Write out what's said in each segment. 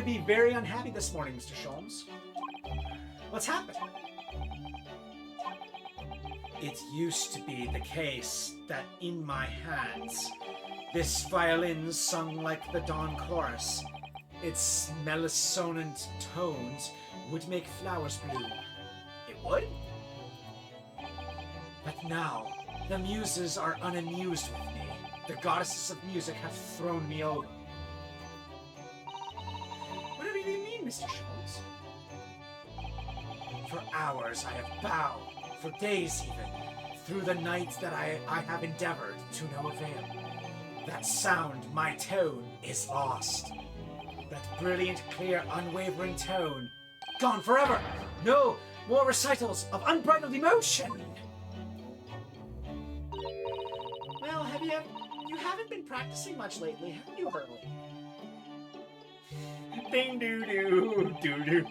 be very unhappy this morning, Mr. Sholmes. What's happened? It used to be the case that in my hands, this violin sung like the dawn chorus. Its melissonant tones would make flowers bloom. It would? But now, the muses are unamused with me. The goddesses of music have thrown me over. Whatever do you mean, Mr. Sholmes? For hours I have bowed, for days even, through the night that I have endeavored to no avail. That sound, my tone, is lost. That brilliant, clear, unwavering tone, gone forever! No more recitals of unbridled emotion! Well, you haven't been practicing much lately, have you, Hurley? Ding doo doo doo doo.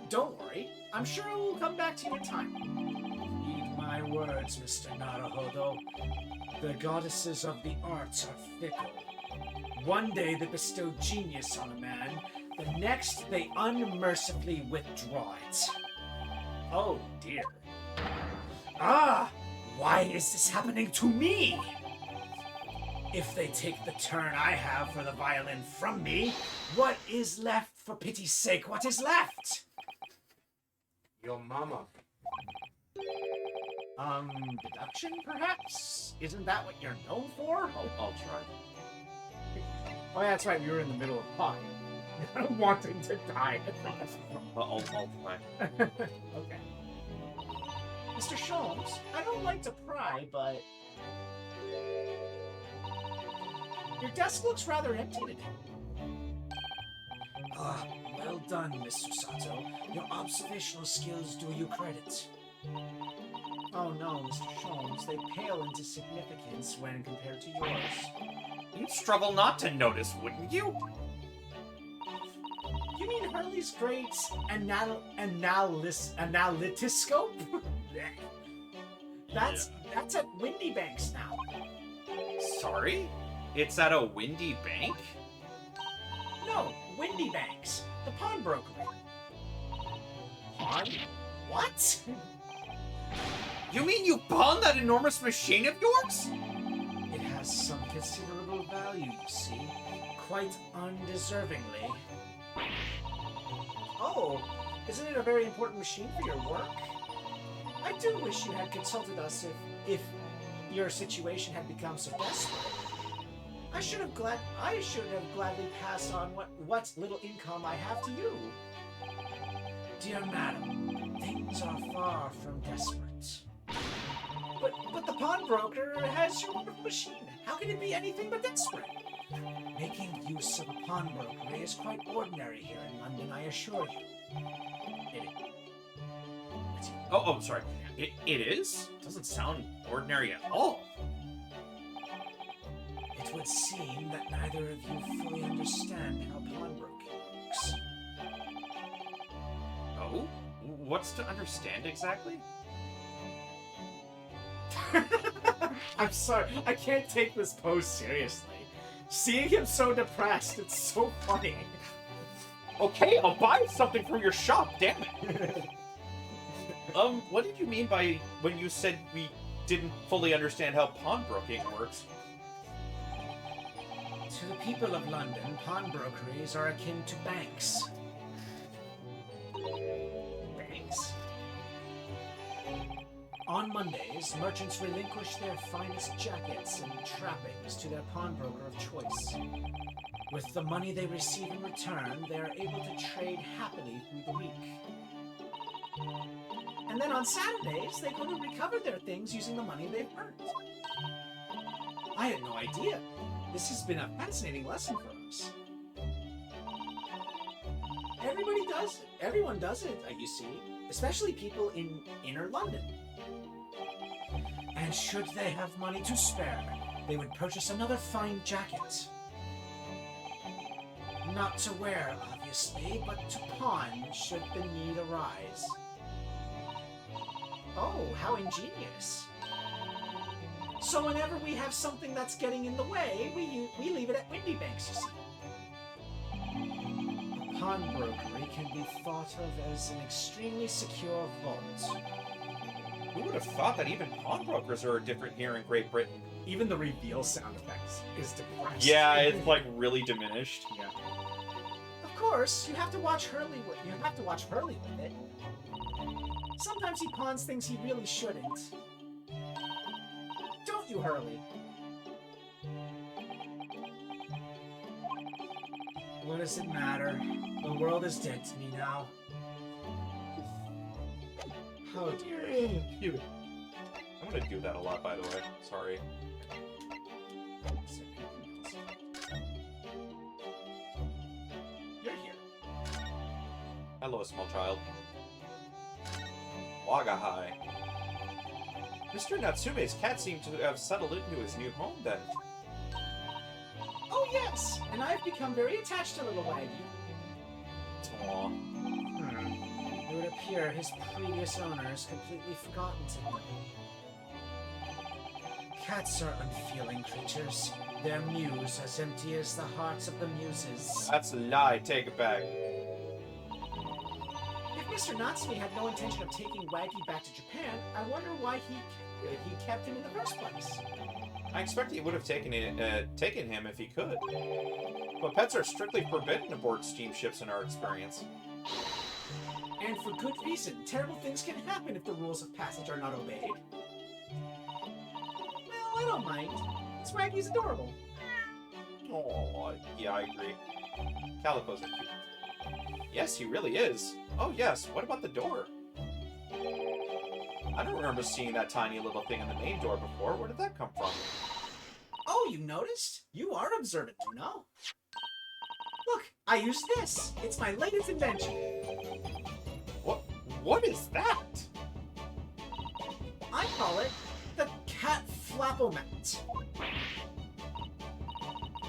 Don't worry. I'm sure it will come back to you in time. Heed my words, Mr. Naruhodo. The goddesses of the arts are fickle. One day they bestow genius on a man, the next they unmercifully withdraw it. Oh dear. Ah! Why is this happening to me? If they take the turn I have for the violin from me, what is left, for pity's sake? What is left? Your mama. Deduction, perhaps? Isn't that what you're known for? I'll try. Oh, yeah, that's right. We were in the middle of talking. Wanting to die. I'll try. Okay. Mr. Sholmes, I don't like to pry, but your desk looks rather empty today. Ah, well done, Mr. Sato. Your observational skills do you credit. Oh no, Mr. Sholmes, they pale into significance when compared to yours. You'd struggle not to notice, wouldn't you? You mean Hurley's great analytiscope? That's at Windy Banks now. Sorry? It's at a windy bank? No, Windy Banks, the pawnbroker. Pawn? What? You mean you pawned that enormous machine of yours? It has some considerable value, you see. Quite undeservingly. Oh, isn't it a very important machine for your work? I do wish you had consulted us if your situation had become so desperate. I should have gladly passed on what little income I have to you. Dear madam, things are far from desperate. But the pawnbroker has your wonderful machine. How can it be anything but desperate? Making use of a pawnbroker is quite ordinary here in London, I assure you. Oh, sorry. It is? Doesn't sound ordinary at all. It would seem that neither of you fully understand how pawnbroking works. Oh? What's to understand exactly? I'm sorry, I can't take this pose seriously. Seeing him so depressed, it's so funny. Okay, I'll buy something from your shop, damn it. What did you mean by when you said we didn't fully understand how pawnbroking works? To the people of London, pawnbrokeries are akin to banks. Banks? On Mondays, merchants relinquish their finest jackets and trappings to their pawnbroker of choice. With the money they receive in return, they are able to trade happily through the week. And then on Saturdays, they go to recover their things using the money they've earned. I had no idea. This has been a fascinating lesson for us. Everyone does it, you see. Especially people in inner London. And should they have money to spare, they would purchase another fine jacket. Not to wear, obviously, but to pawn should the need arise. Oh, how ingenious. So whenever we have something that's getting in the way, we leave it at Windy Banks, you see. pawnbrokery can be thought of as an extremely secure vault. Who would have thought that even pawnbrokers are different here in Great Britain? Even the reveal sound effects is depressed. Yeah, it's like really diminished. Yeah. Of course, you have to watch Hurley with it. Sometimes he pawns things he really shouldn't. Don't you, Hurley? What does it matter? The world is dead to me now. Oh dear. I'm gonna do that a lot, by the way. Sorry. You're here. Hello, small child. Wagahai. Mr. Natsume's cat seemed to have settled into his new home then. Oh yes, and I've become very attached to little Waggy. Aww. It would appear his previous owners completely forgotten him. Cats are unfeeling creatures. Their mews as empty as the hearts of the muses. That's a lie. Take it back. If Mr. Natsume had no intention of taking Waggy back to Japan, I wonder why he kept him in the first place. I expect he would have taken him if he could. But pets are strictly forbidden aboard steamships in our experience. And for good reason. Terrible things can happen if the rules of passage are not obeyed. Well, I don't mind. Swaggy's adorable. Oh, yeah, I agree. Calicos are cute. Yes, he really is. Oh, yes. What about the door? I don't remember seeing that tiny little thing in the main door before. Where did that come from? Oh, you noticed? You are observant, you know. Look, I used this. It's my latest invention. What is that? I call it the Cat Flapomat.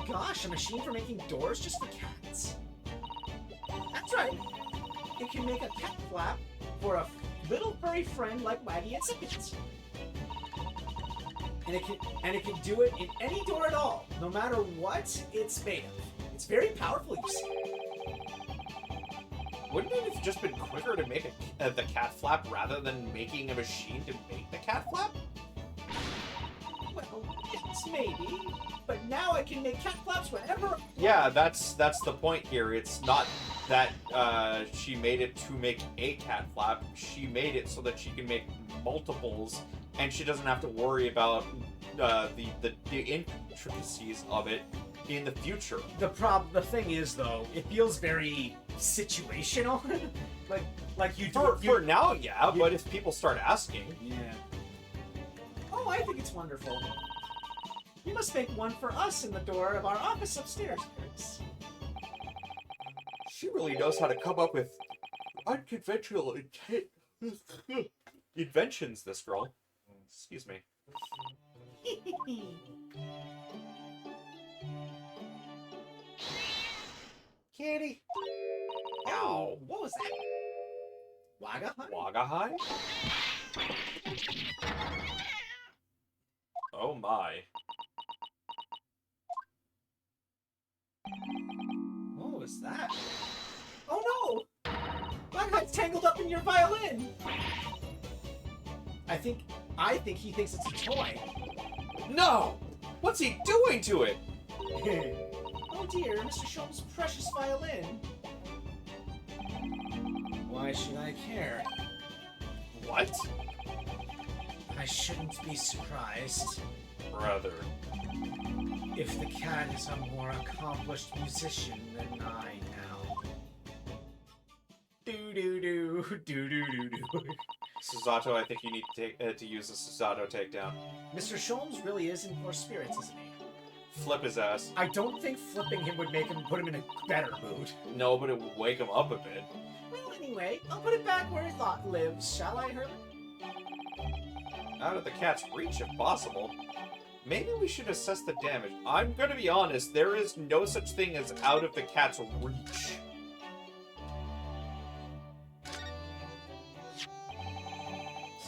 Gosh, a machine for making doors just for cats. That's right. It can make a cat flap for a little furry friend like Waggy and Sippins. And it can do it in any door at all, no matter what it's made of. It's very powerful, you see. Wouldn't it have just been quicker to make the cat flap rather than making a machine to make the cat flap? Well, it's maybe, but now I can make cat flaps whenever. Yeah, that's the point here. It's not that she made it to make a cat flap. She made it so that she can make multiples, and she doesn't have to worry about the intricacies of it in the future. The thing is, though, it feels very situational. like you do For now, yeah, but if people start asking. Yeah. Oh, I think it's wonderful. You must make one for us in the door of our office upstairs, Chris. She really knows how to come up with unconventional inventions, this girl. Excuse me. Kitty. Ow. What was that? Wagahai? Wagahai? Oh my. What was that? Oh no! Wagahai's tangled up in your violin! I think he thinks it's a toy. No! What's he doing to it? Oh dear, Mr. Sholmes' precious violin. Why should I care? What? I shouldn't be surprised Brother. if the cat is a more accomplished musician than I now. Do-do-do, Susato, I think you need to use the Susato takedown. Mr. Sholmes really is in poor spirits, isn't he? Flip his ass. I don't think flipping him would put him in a better mood. No, but it would wake him up a bit. Well, anyway, I'll put it back where it lives, shall I, Hurley? Out of the cat's reach, if possible. Maybe we should assess the damage. I'm gonna be honest, there is no such thing as out of the cat's reach.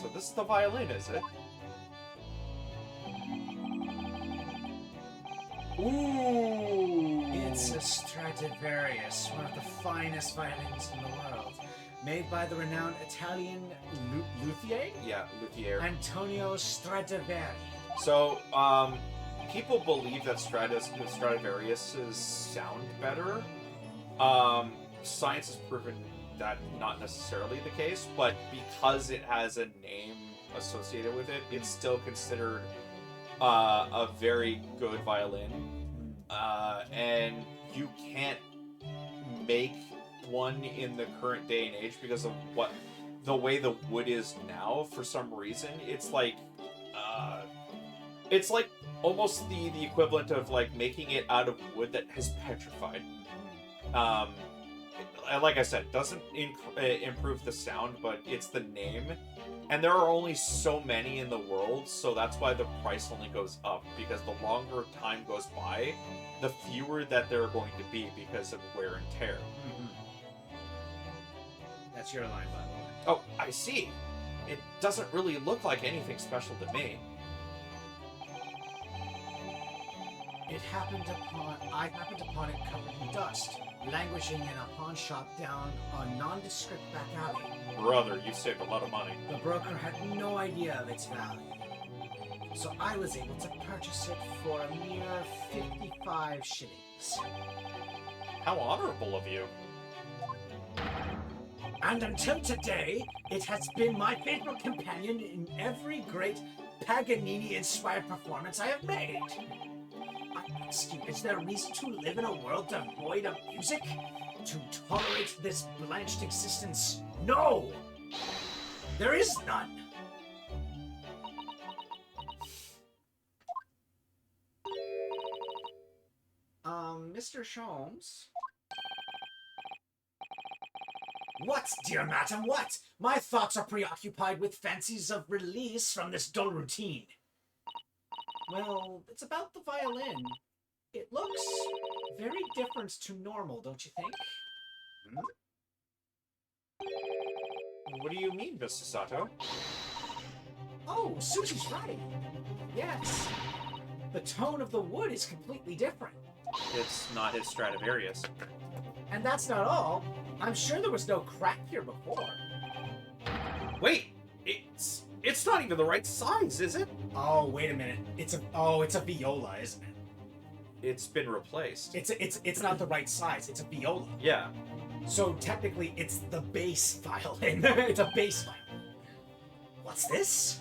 So this is the violin, is it? Ooh! It's a Stradivarius, one of the finest violins in the world, made by the renowned Italian luthier? Yeah, luthier. Antonio Stradivari. So, people believe that Stradivarius's sound better. Science has proven that not necessarily the case, but because it has a name associated with it, it's still considered a very good violin. And you can't make one in the current day and age because of the way the wood is now. For some reason, it's like almost the equivalent of like making it out of wood that has petrified. Like I said, doesn't improve the sound, but it's the name. And there are only so many in the world, so that's why the price only goes up, because the longer time goes by, the fewer that there are going to be because of wear and tear. Mm-hmm. That's your line, by the way. Oh, I see. It doesn't really look like anything special to me. I happened upon it covered in dust, languishing in a pawn shop down a nondescript back alley. Brother, you saved a lot of money. The broker had no idea of its value, so I was able to purchase it for a mere 55 shillings. How honorable of you. And until today, it has been my faithful companion in every great Paganini-inspired performance I have made. I ask you, is there a reason to live in a world devoid of music? To tolerate this blanched existence? No! There is none! Mr. Sholmes? What, dear madam, what? My thoughts are preoccupied with fancies of release from this dull routine. Well, it's about the violin. It looks very different to normal, don't you think? What do you mean, Mr. Sato? Oh, Sushi's right. Yes. The tone of the wood is completely different. It's not his Stradivarius. And that's not all. I'm sure there was no crack here before. Wait, it's not even the right size, is it? Oh, wait a minute. It's a viola, isn't it? It's been replaced. It's not the right size. It's a viola. Yeah. So technically, it's the bass violin. It's a bass violin. What's this?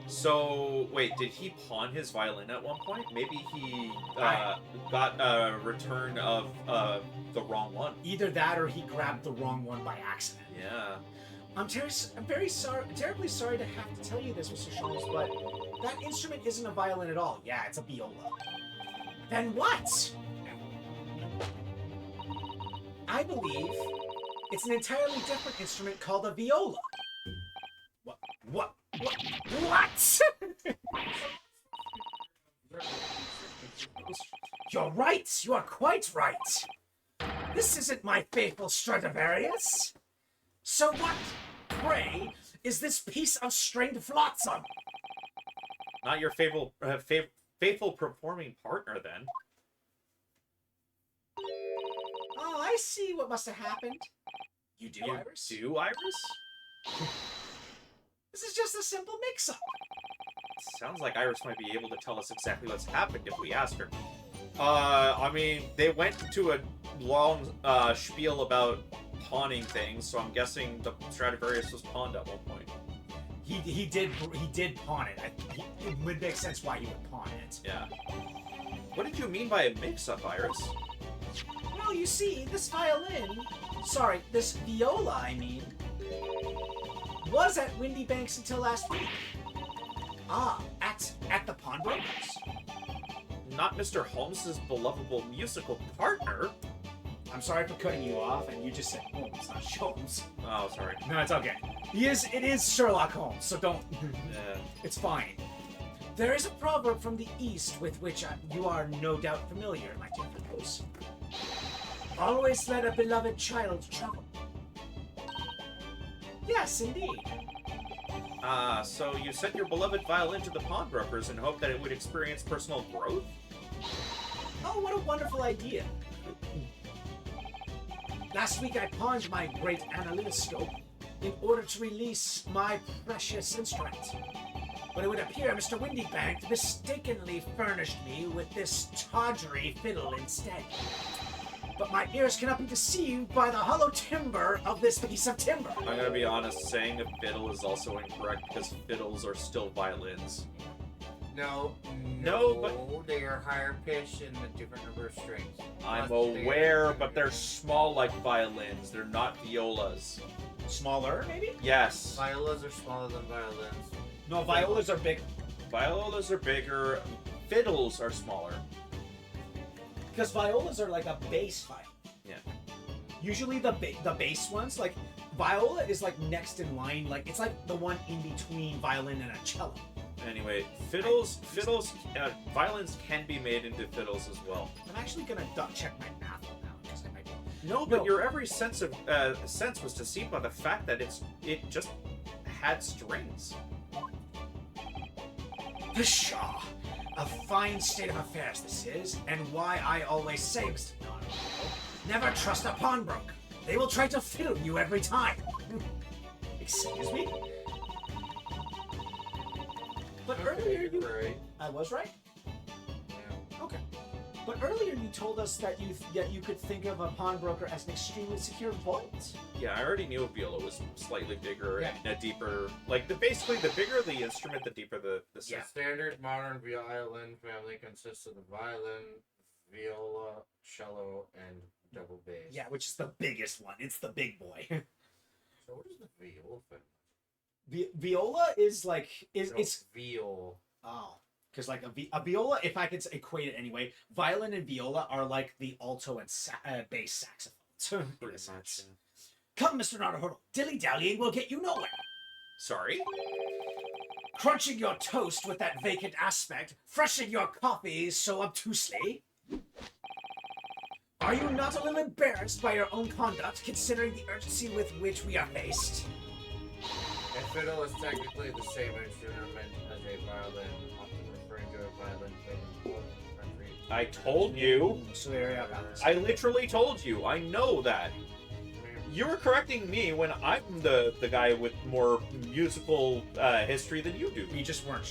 So, wait, did he pawn his violin at one point? Maybe he got a return of the wrong one. Either that or he grabbed the wrong one by accident. Yeah. I'm terribly sorry to have to tell you this, Mr. Sholmes, but that instrument isn't a violin at all. Yeah, it's a viola. Then what? I believe it's an entirely different instrument called a viola. What? You're right. You are quite right. This isn't my faithful Stradivarius. So what, pray, is this piece of stringed flotsam? Not your faithful performing partner, then. Oh, I see what must have happened. You do, You Iris? do, Iris? This is just a simple mix-up. Sounds like Iris might be able to tell us exactly what's happened if we ask her. I mean, they went to a long spiel about pawning things, so I'm guessing the Stradivarius was pawned at one point. He did pawn it. It would make sense why he would pawn it. Yeah. What did you mean by a mix-up, Iris? Well, you see, this viola, I mean, was at Windy Banks until last week. Ah, at the pawnbrokers. Not Mr. Holmes's belovable musical partner. I'm sorry for cutting you off, and you just said Holmes, not Sholmes. Oh, sorry. No, it's okay. It is Sherlock Holmes, so don't. It's fine. There is a proverb from the East with which you are no doubt familiar, my dear fellows. Always let a beloved child travel. Yes, indeed. So you sent your beloved violin to the pawnbrokers and hoped that it would experience personal growth? Oh, what a wonderful idea. Last week I pawned my great analytoscope in order to release my precious instrument. But it would appear Mr. Windybank mistakenly furnished me with this tawdry fiddle instead. But my ears cannot be deceived by the hollow timbre of this piece of timber. I'm gonna be honest, saying a fiddle is also incorrect because fiddles are still violins. No, but they are higher pitched and a different number of strings. I'm Plus, aware, but they're small like violins. They're not violas. Smaller, maybe? Yes. Violas are smaller than violins. No, violas are big. Violas are bigger. Fiddles are smaller. Because violas are like a bass viol. Yeah. Usually the bass ones, like viola is like next in line, like it's like the one in between violin and a cello. Anyway, violins can be made into fiddles as well. I'm actually gonna check my math on that one because I might be. No, but your every sense was deceived by the fact that it just had strings. Pshaw! A fine state of affairs this is, and why I always say, Mr. Naruto, never trust a pawnbroker. They will try to fiddle you every time. Excuse me? But earlier you... Right. I was right? Yeah. Okay. But earlier you told us that you could think of a pawnbroker as an extremely secure vault. Yeah, I already knew a viola was slightly bigger Yeah. and a deeper. Like basically, the bigger the instrument, the deeper the The sound. standard modern violin family consists of the violin, viola, cello, and double bass. Yeah, which is the biggest one. It's the big boy. So what is the viola family? Viola is like No, it's viol. oh. Because like a viola, if I could equate it anyway, violin and viola are like the alto and bass saxophones. in a Pretty sense. much. Come, Mr. Naruto, dilly-dallying will get you nowhere. Sorry? Crunching your toast with that vacant aspect, freshing your coffee so obtusely. Are you not a little embarrassed by your own conduct, considering the urgency with which we are faced? A fiddle is technically the same instrument as a violin, often referring to a violin played in the country. I told you. So there you go. I literally told you. I know that. You were correcting me when I'm the guy with more musical history than you do. He just wasn't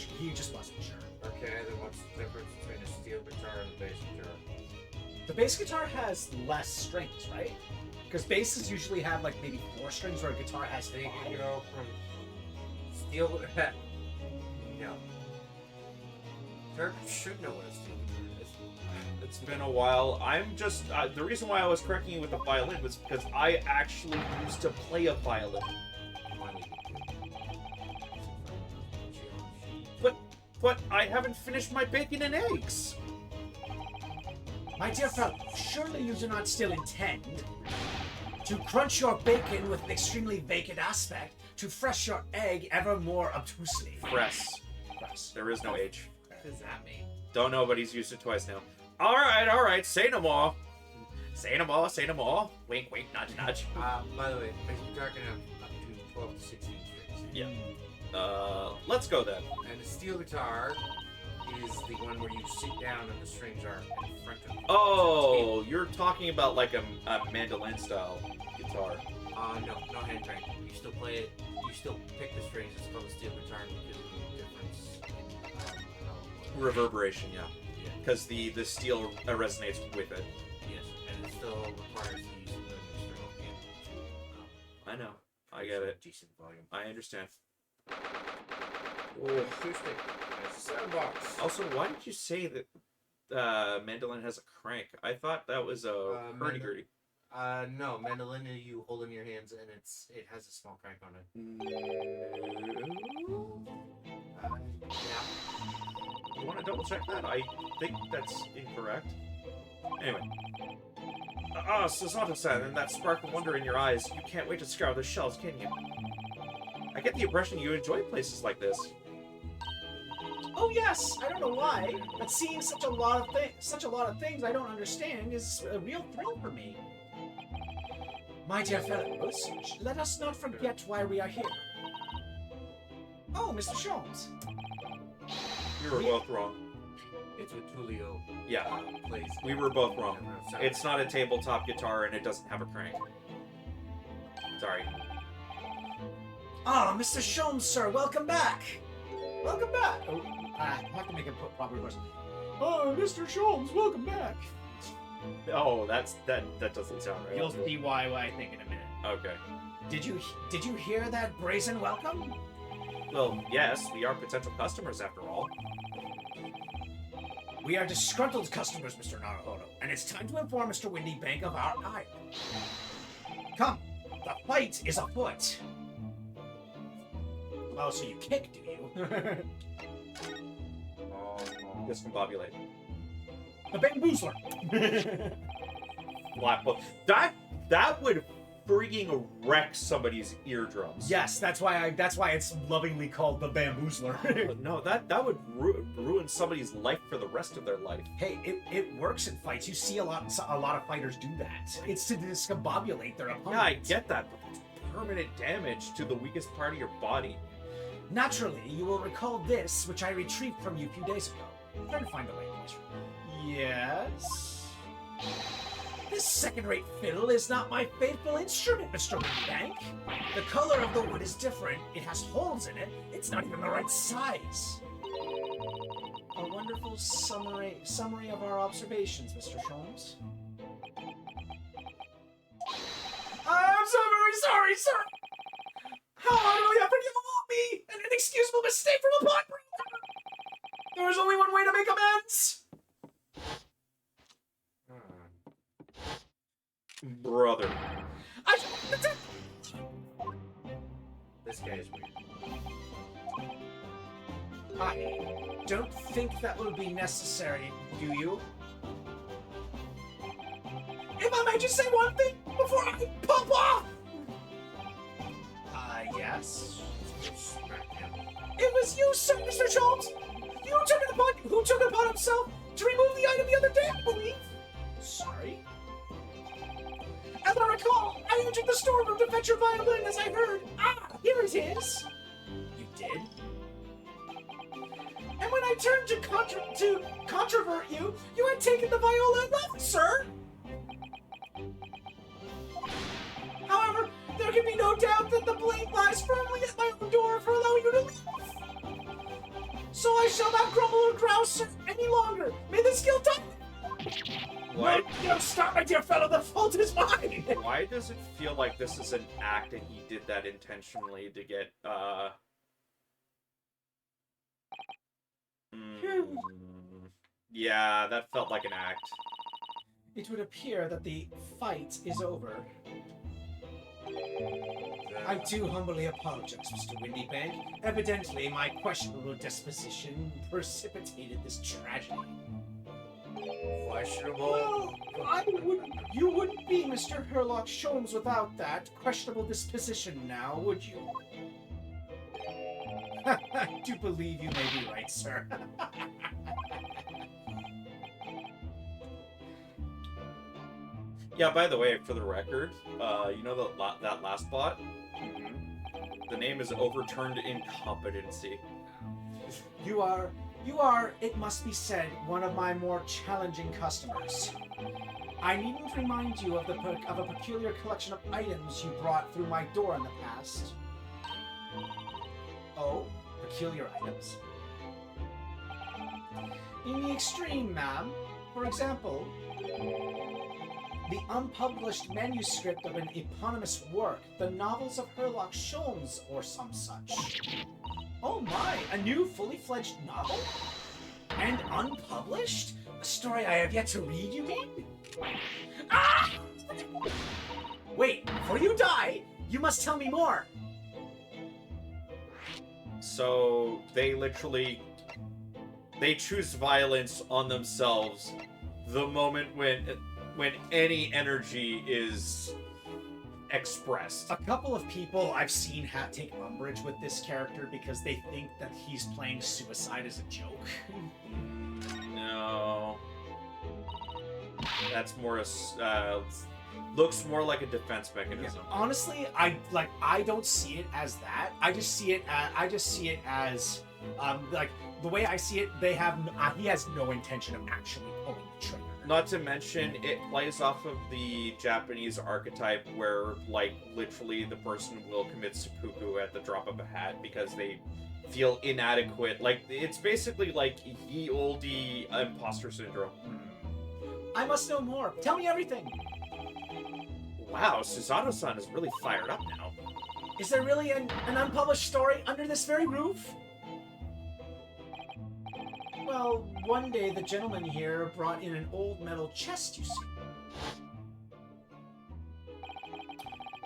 sure. Okay, then what's the difference between a steel guitar and a bass guitar? The bass guitar has less strings, right? Because basses usually have like maybe 4 strings, where a guitar has So you 5. can go from steel. No. Turk should know what a steel guitar is. It's been a while. I'm just the reason why I was correcting you with the violin was because I actually used to play a violin. But I haven't finished my bacon and eggs. My dear fellow, surely you do not still intend to crunch your bacon with an extremely vacant aspect, to fresh your egg ever more obtusely. Press. Press. There is no H. What does that mean? Don't know, but he's used it twice now. All right. Say no more. Say no more. Say no more. Wink, wink, nudge, nudge. By the way, bass guitar can have up to 12 to 16 strings. Yeah. Let's go then. And a steel guitar is the one where you sit down and the strings are in front of you. Oh, you're talking about like a mandolin style guitar. No hand crank. You still play it. You still pick the strings. It's called a steel guitar because of the difference in how. Reverberation, yeah. Yeah. Because the steel resonates with it. Yes, and it still requires the use of an external amp to. I know. I get it. Decent volume. I understand. Acoustic. It's a soundbox. Also, why did you say that mandolin has a crank? I thought that was a hurdy-gurdy. No, mandolin you hold in your hands and it has a small crank on it. Yeah. You want to double check that? I think that's incorrect. Anyway. Susato-san, and that spark of wonder in your eyes. You can't wait to scour the shelves, can you? I get the impression you enjoy places like this. Oh yes, I don't know why, but seeing such a lot of things I don't understand is a real thrill for me. My dear fellows, let us not forget why we are here. Oh, Mr. Sholmes. You were both wrong. It's what Tulio Yeah, plays. we were both wrong. Sorry. It's not a tabletop guitar, and it doesn't have a crank. Sorry. Ah, Mr. Sholmes, sir, welcome back. Welcome back. Oh, I have to make a proper voice. Oh, Mr. Sholmes, welcome back. Oh, that doesn't sound right. You'll see why I think in a minute. Okay. Did you hear that brazen welcome? Well, yes, we are potential customers after all. We are disgruntled customers, Mr. Naruhodo, and it's time to inform Mr. Windy Bank of our ire. Come, the fight is afoot. Oh, so you kick, do you? Discombobulate. The bamboozler. Blackbook. That would freaking wreck somebody's eardrums. Yes, that's why it's lovingly called the bamboozler. No, that would ruin somebody's life for the rest of their life. Hey, it works in fights. You see a lot of fighters do that. It's to discombobulate their opponent. Yeah, I get that, but it's permanent damage to the weakest part of your body. Naturally, you will recall this, which I retrieved from you a few days ago. I'm trying to find the right voice. Yes? This second-rate fiddle is not my faithful instrument, Mr. Windbank. The color of the wood is different. It has holes in it. It's not even the right size. A wonderful summary of our observations, Mr. Sholmes. I'm so very sorry, sir. How utterly unforgivable me! An inexcusable mistake from a pot breaker! There is only one way to make amends! Brother. This guy is weird. I don't think that will be necessary, do you? If I may just say one thing before I pop off! Yes? It was you, sir, Mr. Schultz! Who took it upon himself to remove the item the other day, I believe? Sorry? As I recall, I entered the storeroom to fetch your violin as I heard. Ah, here it is! You did? And when I turned to controvert you, you had taken the viola and left, sir! However, there can be no doubt that the blame lies firmly at my own door for allowing you to leave. So I shall not grumble or grouse any longer. May the skill die. What? No, stop, my dear fellow. The fault is mine. Why does it feel like this is an act and he did that intentionally to get, Yeah, that felt like an act. It would appear that the fight is over. I do humbly apologize, Mr. Windybank. Evidently, my questionable disposition precipitated this tragedy. Questionable? Well, you wouldn't be Mr. Herlock Sholmes without that questionable disposition now, would you? I do believe you may be right, sir. Yeah, by the way, for the record, you know that last bot? The name is Overturned Incompetency. You are, it must be said, one of my more challenging customers. I needn't remind you of a peculiar collection of items you brought through my door in the past. Oh, peculiar items? In the extreme, ma'am. For example, the unpublished manuscript of an eponymous work, the novels of Herlock Sholmes, or some such. Oh my, a new fully fledged novel? And unpublished? A story I have yet to read, you mean? Ah! Wait, before you die, you must tell me more. So, they choose violence on themselves the moment when any energy is expressed. A couple of people I've seen take umbrage with this character because they think that he's playing suicide as a joke. No. That's more looks more like a defense mechanism. Yeah, honestly, I don't see it as that. I just see it as like the way I see it, he has no intention of actually pulling the trigger. Not to mention, it plays off of the Japanese archetype where, like, literally the person will commit seppuku at the drop of a hat because they feel inadequate. Like, it's basically like ye olde imposter syndrome. I must know more. Tell me everything. Wow, Susato-san is really fired up now. Is there really an unpublished story under this very roof? Well, one day the gentleman here brought in an old metal chest, you see.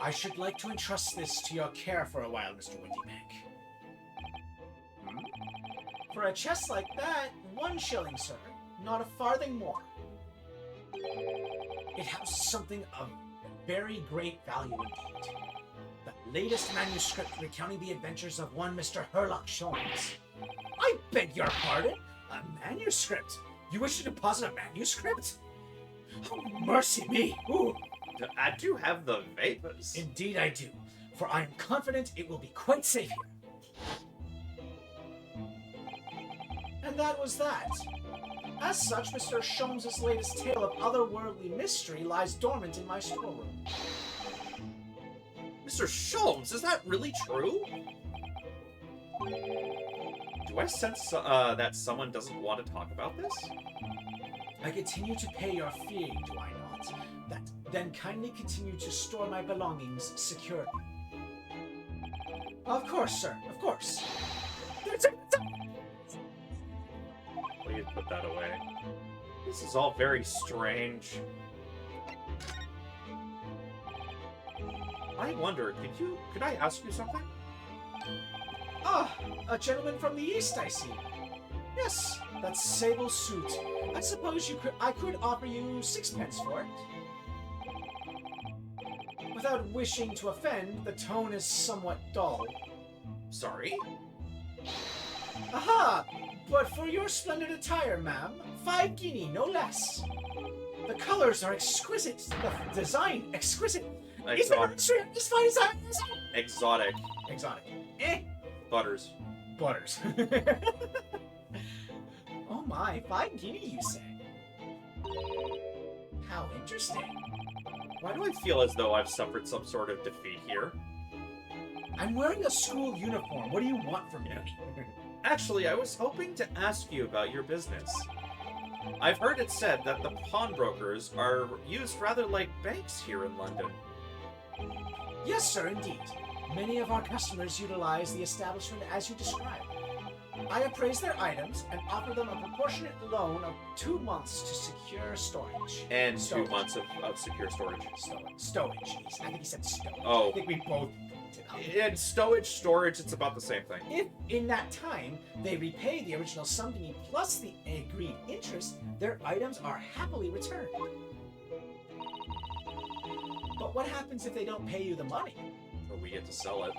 I should like to entrust this to your care for a while, Mr. Windybank. For a chest like that, 1 shilling, sir. Not a farthing more. It houses something of very great value indeed. The latest manuscript recounting the adventures of one Mr. Herlock Sholmes. I beg your pardon? A manuscript? You wish to deposit a manuscript? Oh, mercy me! Ooh. I do have the vapors. Indeed I do, for I am confident it will be quite safe here. And that was that. As such, Mr. Sholmes' latest tale of otherworldly mystery lies dormant in my storeroom. Mr. Sholmes, is that really true? Do I sense that someone doesn't want to talk about this? I continue to pay your fee, do I not? Then kindly continue to store my belongings securely. Of course, sir, of course. Please put that away. This is all very strange. I wonder, could I ask you something? Ah, a gentleman from the East, I see. Yes, that sable suit. I suppose I could offer you 6 pence for it. Without wishing to offend, the tone is somewhat dull. Sorry? Aha! But for your splendid attire, ma'am, 5 guinea, no less. The colors are exquisite. The design, exquisite. Is it as fine as I am? Exotic. Exotic. Eh? Butters. Butters. Oh my, 5 guinea, you say? How interesting. Why do I feel as though I've suffered some sort of defeat here? I'm wearing a school uniform. What do you want from me? Actually, I was hoping to ask you about your business. I've heard it said that the pawnbrokers are used rather like banks here in London. Yes, sir, indeed. Many of our customers utilize the establishment as you described. I appraise their items and offer them a proportionate loan of 2 months to secure storage. And Stowage. 2 months of secure storage. Stowage. I think he said stowage. Oh. I think we both did. In storage, it's about the same thing. If, in that time, they repay the original sum to me plus the agreed interest, their items are happily returned. But what happens if they don't pay you the money? Or we get to sell it.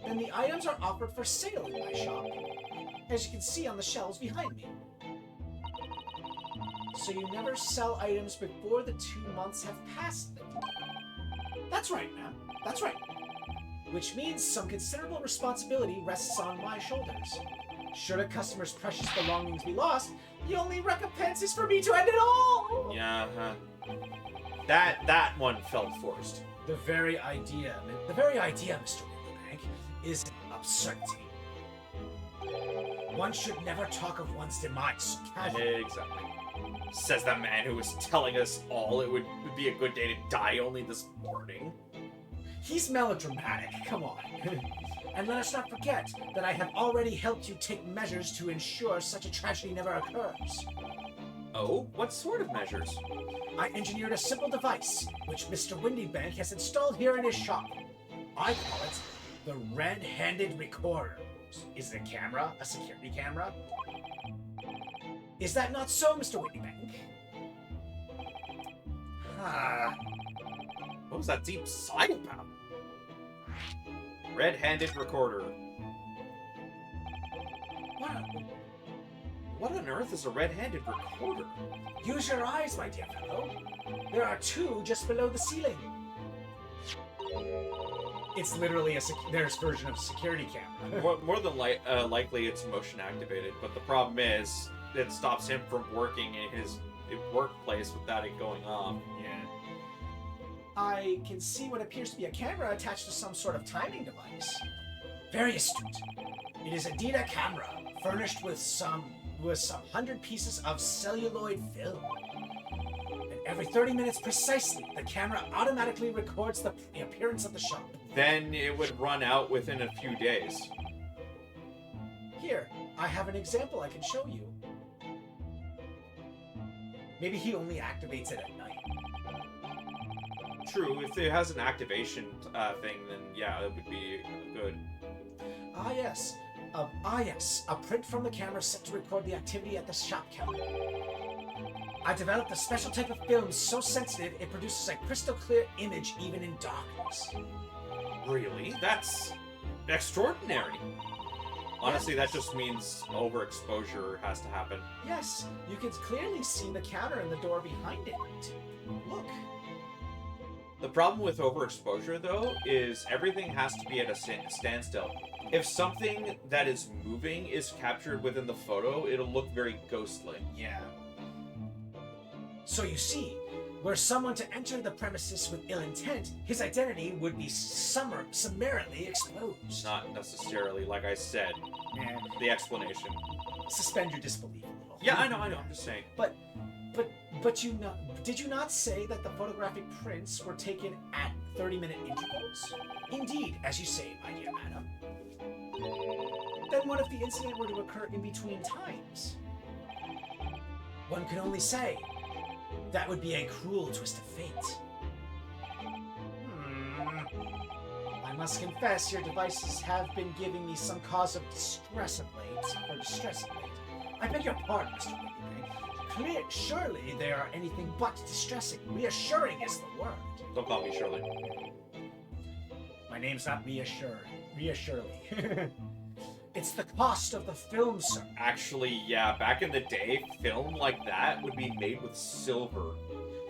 Then the items are offered for sale in my shop, as you can see on the shelves behind me. So you never sell items before the 2 months have passed. That's right, ma'am. That's right. Which means some considerable responsibility rests on my shoulders. Should a customer's precious belongings be lost, the only recompense is for me to end it all! Yeah, That one felt forced. The very idea, Mr. Windybank, is an absurdity. One should never talk of one's demise so casually. Exactly. Says the man who was telling us all it would be a good day to die only this morning. He's melodramatic, come on. And let us not forget that I have already helped you take measures to ensure such a tragedy never occurs. Oh? What sort of measures? I engineered a simple device, which Mr. Windybank has installed here in his shop. I call it the Red-Handed Recorder. Is it a camera? A security camera? Is that not so, Mr. Windybank? What was that deep sigh about? Red-handed recorder. What on earth is a red-handed recorder? Use your eyes, my dear fellow. There are 2 just below the ceiling. It's literally there's version of a security camera. More than likely, it's motion activated. But the problem is, it stops him from working in his workplace without it going off. Yeah. I can see what appears to be a camera attached to some sort of timing device. Very astute. It is indeed a camera, furnished with some 100 pieces of celluloid film. And every 30 minutes precisely, the camera automatically records the appearance of the shop. Then it would run out within a few days. Here, I have an example I can show you. Maybe he only activates it at night. True, if it has an activation thing, then yeah, that would be good. Ah yes, a print from the camera set to record the activity at the shop counter. I developed a special type of film so sensitive it produces a crystal clear image even in darkness. Really? That's extraordinary. Honestly, that just means overexposure has to happen. Yes, you can clearly see the counter and the door behind it. Look. The problem with overexposure, though, is everything has to be at a standstill. If something that is moving is captured within the photo, it'll look very ghostly. Yeah. So you see, were someone to enter the premises with ill intent, his identity would be summarily exposed. Not necessarily, like I said. And The explanation. suspend your disbelief a little. Yeah, I know, I'm just saying. But did you not say that the photographic prints were taken at 30-minute intervals? Indeed, as you say, my dear madam. Then what if the incident were to occur in between times? One can only say, that would be a cruel twist of fate. I must confess, your devices have been giving me some cause of distress of late. I beg your pardon, Mr. Whitney. Surely they are anything but distressing. Reassuring is the word. Don't call me Shirley. My name's not Mia Shirley. It's the cost of the film, sir. Actually, yeah, back in the day, film like that would be made with silver.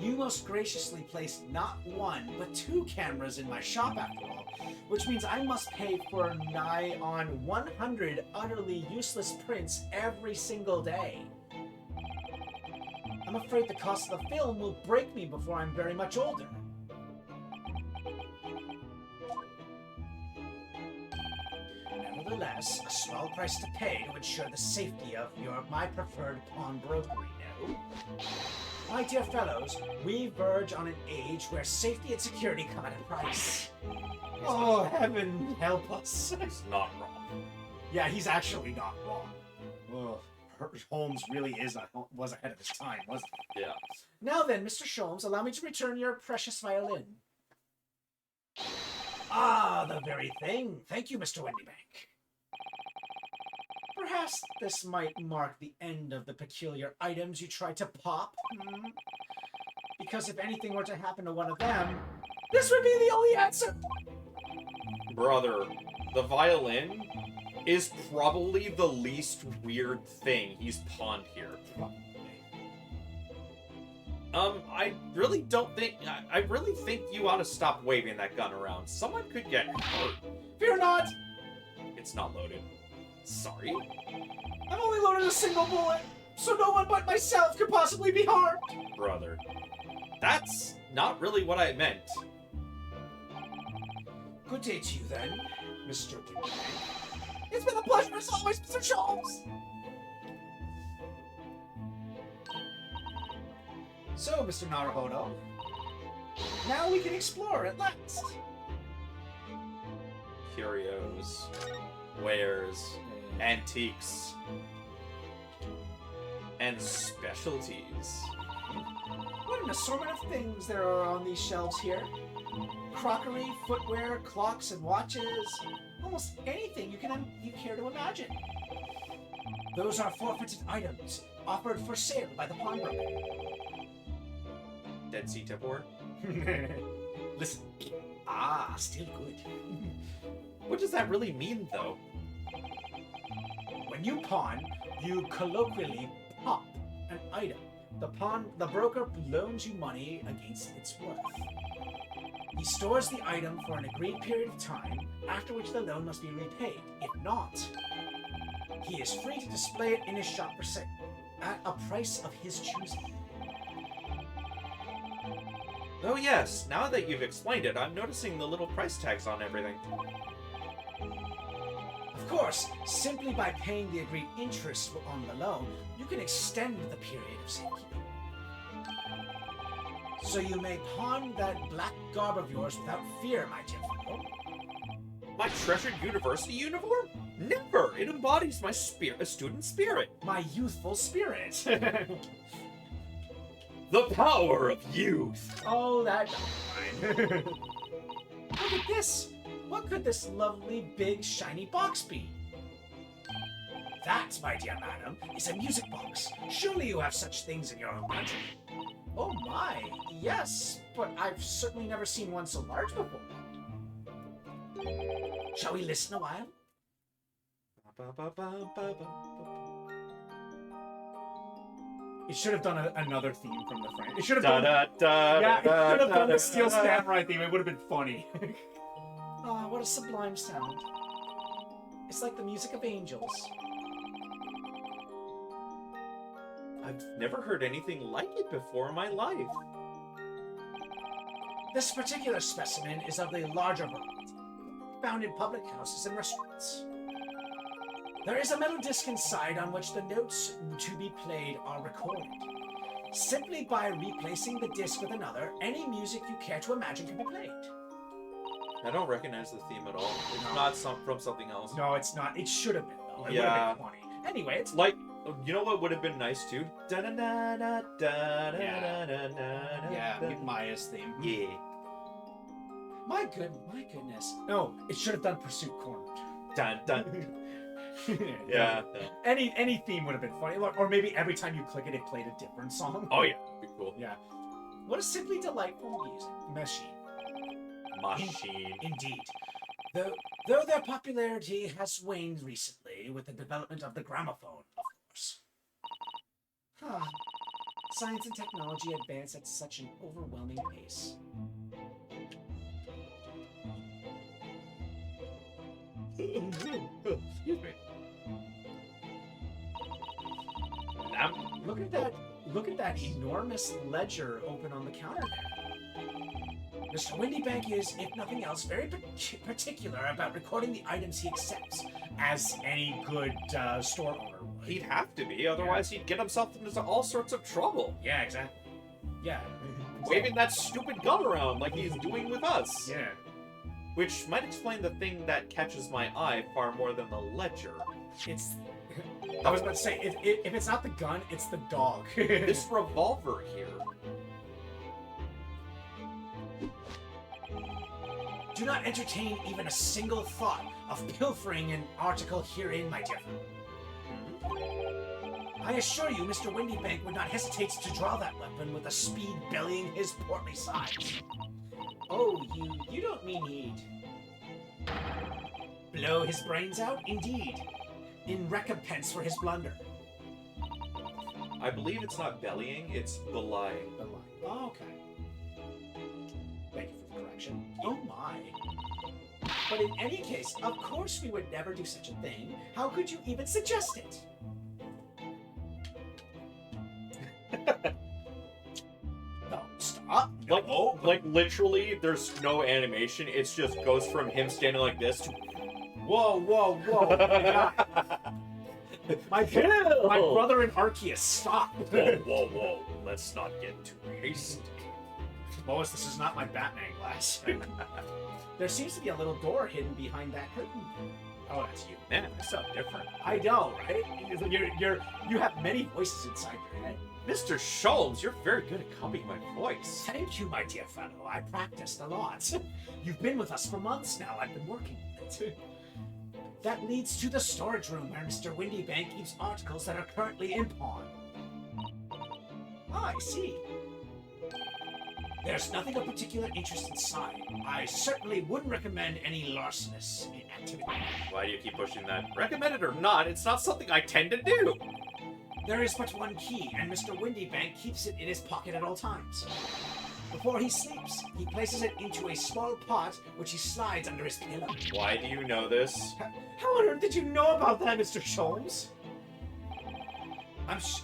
You most graciously placed not one, but 2 cameras in my shop after all, which means I must pay for nigh on 100 utterly useless prints every single day. I'm afraid the cost of the film will break me before I'm very much older. Nevertheless, a small price to pay to ensure the safety of my preferred pawnbrokery, no? My dear fellows, we verge on an age where safety and security come at a price. Oh, heaven help us. He's not wrong. Yeah, he's actually not wrong. Ugh. Holmes really was ahead of his time, wasn't he? Yeah. Now then, Mr. Sholmes, allow me to return your precious violin. Ah, the very thing. Thank you, Mr. Windybank. Perhaps this might mark the end of the peculiar items you tried to pop. Because if anything were to happen to one of them, this would be the only answer. Brother, the violin is probably the least weird thing he's pawned here. I really don't think... I really think you ought to stop waving that gun around. Someone could get hurt. Fear not! It's not loaded. Sorry? I've only loaded a single bullet, so no one but myself could possibly be harmed. Brother, that's not really what I meant. Good day to you, then, Mr. Windybank. It's been a pleasure as always, Mr. Sholmes! So, Mr. Naruhodo, now we can explore at last. Curios, wares, antiques, and specialties. What an assortment of things there are on these shelves here. Crockery, footwear, clocks, and watches. Almost anything you care to imagine. Those are forfeited items, offered for sale by the pawnbroker. Dead Sea Tipper? Listen. Ah, still good. What does that really mean, though? When you pawn, you colloquially pop an item. The broker loans you money against its worth. He stores the item for an agreed period of time, after which the loan must be repaid. If not, he is free to display it in his shop for sale, at a price of his choosing. Oh yes, now that you've explained it, I'm noticing the little price tags on everything. Of course, simply by paying the agreed interest on the loan, you can extend the period of safekeeping. So you may pawn that black garb of yours without fear, my dear fellow. My treasured university uniform? Never! It embodies my student spirit. My youthful spirit. The power of youth! Oh, that's fine. Look at this! What could this lovely, big, shiny box be? That, my dear madam, is a music box. Surely you have such things in your own country. Oh my, yes, but I've certainly never seen one so large before. Shall we listen a while? It should have done another theme from the frame. It should have done. It should have done the Steel Samurai theme. It would have been funny. Ah, what a sublime sound! It's like the music of angels. I've never heard anything like it before in my life. This particular specimen is of the larger variety, found in public houses and restaurants. There is a metal disc inside on which the notes to be played are recorded. Simply by replacing the disc with another, any music you care to imagine can be played. I don't recognize the theme at all. It's not from something else. No, it's not. It should have been, though. It would Yeah. have been funny. Anyway, it's Like, you know what would have been nice too? Yeah, Maya's theme. Yeah. My goodness. No, it should have done Pursuit Cornered. Dun dun. Yeah. Any theme would have been funny. Or maybe every time you click it, it played a different song. Oh yeah, that'd be cool. Yeah. What a simply delightful machine. Indeed. Though their popularity has waned recently with the development of the gramophone, of course. Science and technology advance at such an overwhelming pace. Excuse me. Look at that enormous ledger open on the counter there. Mr. Windybank is, if nothing else, very particular about recording the items he accepts, as any good store owner would. He'd have to be, otherwise he'd get himself into all sorts of trouble. Yeah, exactly. Yeah. Waving that stupid gun around like he's doing with us. Yeah. Which might explain the thing that catches my eye far more than the ledger. It's... I was about to say, if it's not the gun, it's the dog. This revolver here. Do not entertain even a single thought of pilfering an article herein, my dear fellow. I assure you, Mr. Windybank would not hesitate to draw that weapon with a speed bellying his portly sides. Oh, you don't mean he'd... blow his brains out? Indeed. In recompense for his blunder. I believe it's not bellying, it's belying. Oh, okay. Thank you for the correction. Oh my. But in any case, of course we would never do such a thing. How could you even suggest it? No, stop. No. Like literally, there's no animation. It's just goes from him standing like this to Whoa, whoa, whoa. My brother and Arceus, stop. whoa, whoa, whoa. Let's not get too hasty. Lois, this is not my Batman glass. There seems to be a little door hidden behind that curtain. Oh, that's you. Man, this sounds different. I know, right? You have many voices inside your head. Mr. Sholmes, you're very good at copying my voice. Thank you, my dear fellow. I practiced a lot. You've been with us for months now. I've been working with it. That leads to the storage room where Mr. Windybank keeps articles that are currently in pawn. Ah, I see. There's nothing of particular interest inside. I certainly wouldn't recommend any larcenous activity. Why do you keep pushing that? Recommend it or not, it's not something I tend to do. There is but one key, and Mr. Windybank keeps it in his pocket at all times. Before he sleeps, he places it into a small pot, which he slides under his pillow. Why do you know this? How on earth did you know about that, Mr. Sholmes?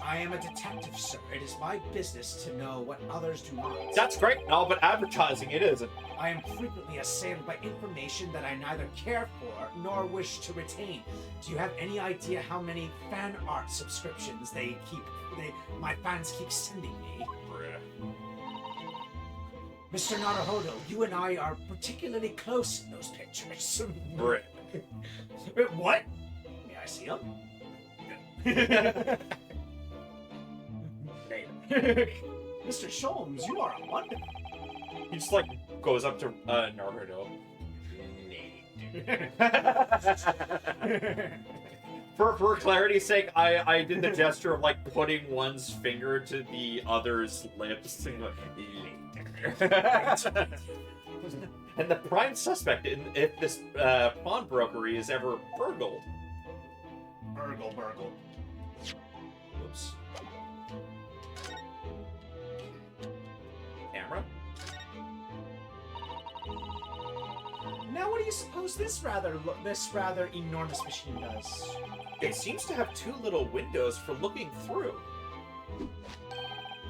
I am a detective, sir. It is my business to know what others do not. That's great, no, but advertising it isn't. I am frequently assailed by information that I neither care for nor wish to retain. Do you have any idea how many fan art subscriptions my fans keep sending me? Mr. Naruhodo, you and I are particularly close in those pictures. Brit. What? May I see them? Mr. Sholmes, you are a wonder. He just like goes up to Naruto. For clarity's sake, I did the gesture of like putting one's finger to the other's lips. And the prime suspect if this pawnbrokery is ever burgled. Burgle. Oops. Camera? Now, what do you suppose this rather enormous machine does? It seems to have two little windows for looking through.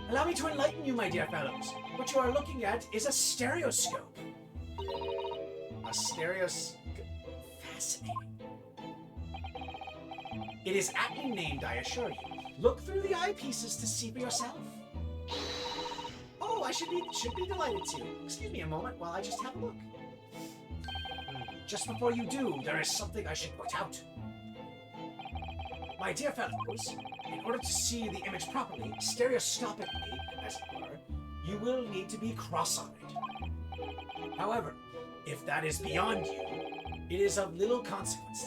Allow me to enlighten you, my dear fellows. What you are looking at is a stereoscope. A stereoscope. Fascinating. It is aptly named, I assure you. Look through the eyepieces to see for yourself. Oh, I should be delighted to. Excuse me a moment while I just have a look. Just before you do, there is something I should point out. My dear fellows, in order to see the image properly, stereoscopically, as it were, you will need to be cross-eyed. However, if that is beyond you, it is of little consequence.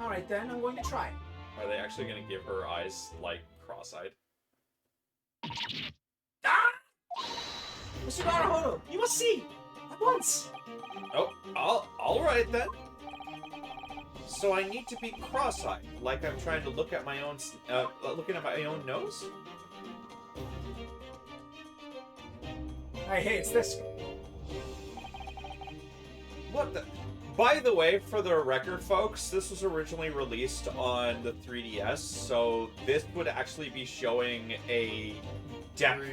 Alright then, I'm going to try it. Are they actually going to give her eyes, like, cross-eyed? Ah! Mr. Naruhodo, you must see! At once! Oh, all right then. So I need to be cross-eyed, like I'm trying to look at my own, looking at my own nose? Hey, it's this. What the? By the way, for the record, folks, this was originally released on the 3DS, so this would actually be showing a depth,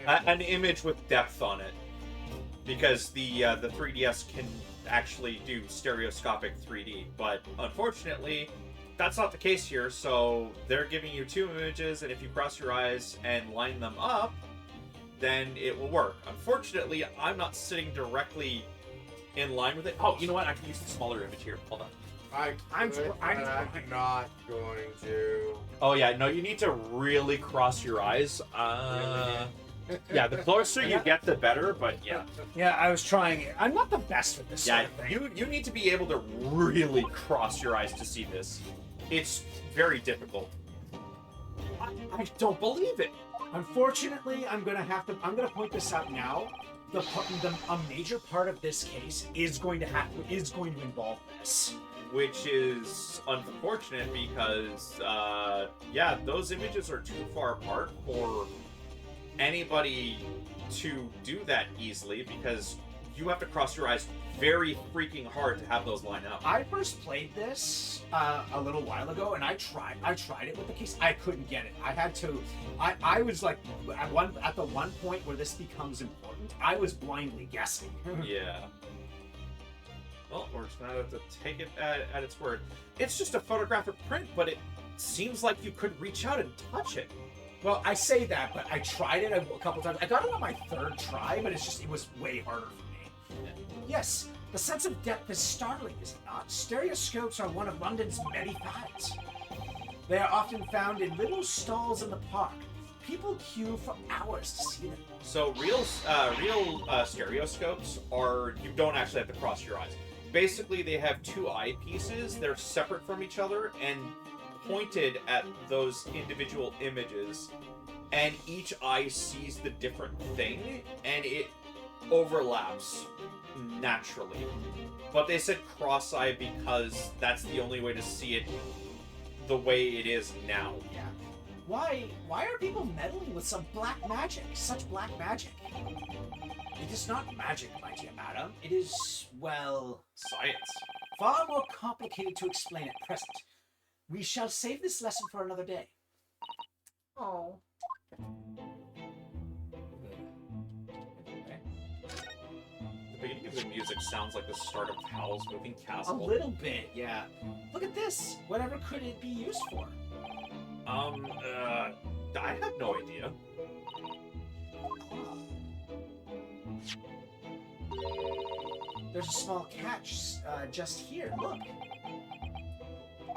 an image with depth on it, because the 3DS can actually do stereoscopic 3D, but unfortunately, that's not the case here. So they're giving you two images, and if you cross your eyes and line them up, then it will work. Unfortunately, I'm not sitting directly in line with it. Oh, you know what? I can use the smaller image here. Hold on. I'm not going to. Oh yeah, no, you need to really cross your eyes. Yeah, the closer you get, the better. But yeah, Yeah, I was trying it. I'm not the best with this sort of thing. you need to be able to really cross your eyes to see this. It's very difficult. I don't believe it. Unfortunately, I'm gonna point this out now. A major part of this case is going to involve this. Which is unfortunate because, yeah, those images are too far apart for anybody to do that easily, because you have to cross your eyes very freaking hard to have those line up. I first played this a little while ago, and I tried it with the case. I couldn't get it. I had to. I was like at the one point where this becomes important, I was blindly guessing. Yeah. Well, we're just gonna have to take it at its word. It's just a photographic print, but it seems like you could reach out and touch it. Well, I say that, but I tried it a couple times. I got it on my third try, but it was way harder for me. Yes, the sense of depth is startling, is it not? Stereoscopes are one of London's many fads. They are often found in little stalls in the park. People queue for hours to see them. So real stereoscopes are, you don't actually have to cross your eyes. Basically, they have two eyepieces. They're separate from each other and pointed at those individual images, and each eye sees the different thing, and it overlaps naturally. But they said cross-eye because that's the only way to see it the way it is now. Yeah. Why are people meddling with some black magic? Such black magic. It is not magic, my dear madam. It is, well, Science. far more complicated to explain at present. We shall save this lesson for another day. Oh. The beginning of the music sounds like the start of Howl's Moving A Castle. little bit, yeah. Look at this. Whatever could it be used for? I have no idea. There's a small catch just here. Look.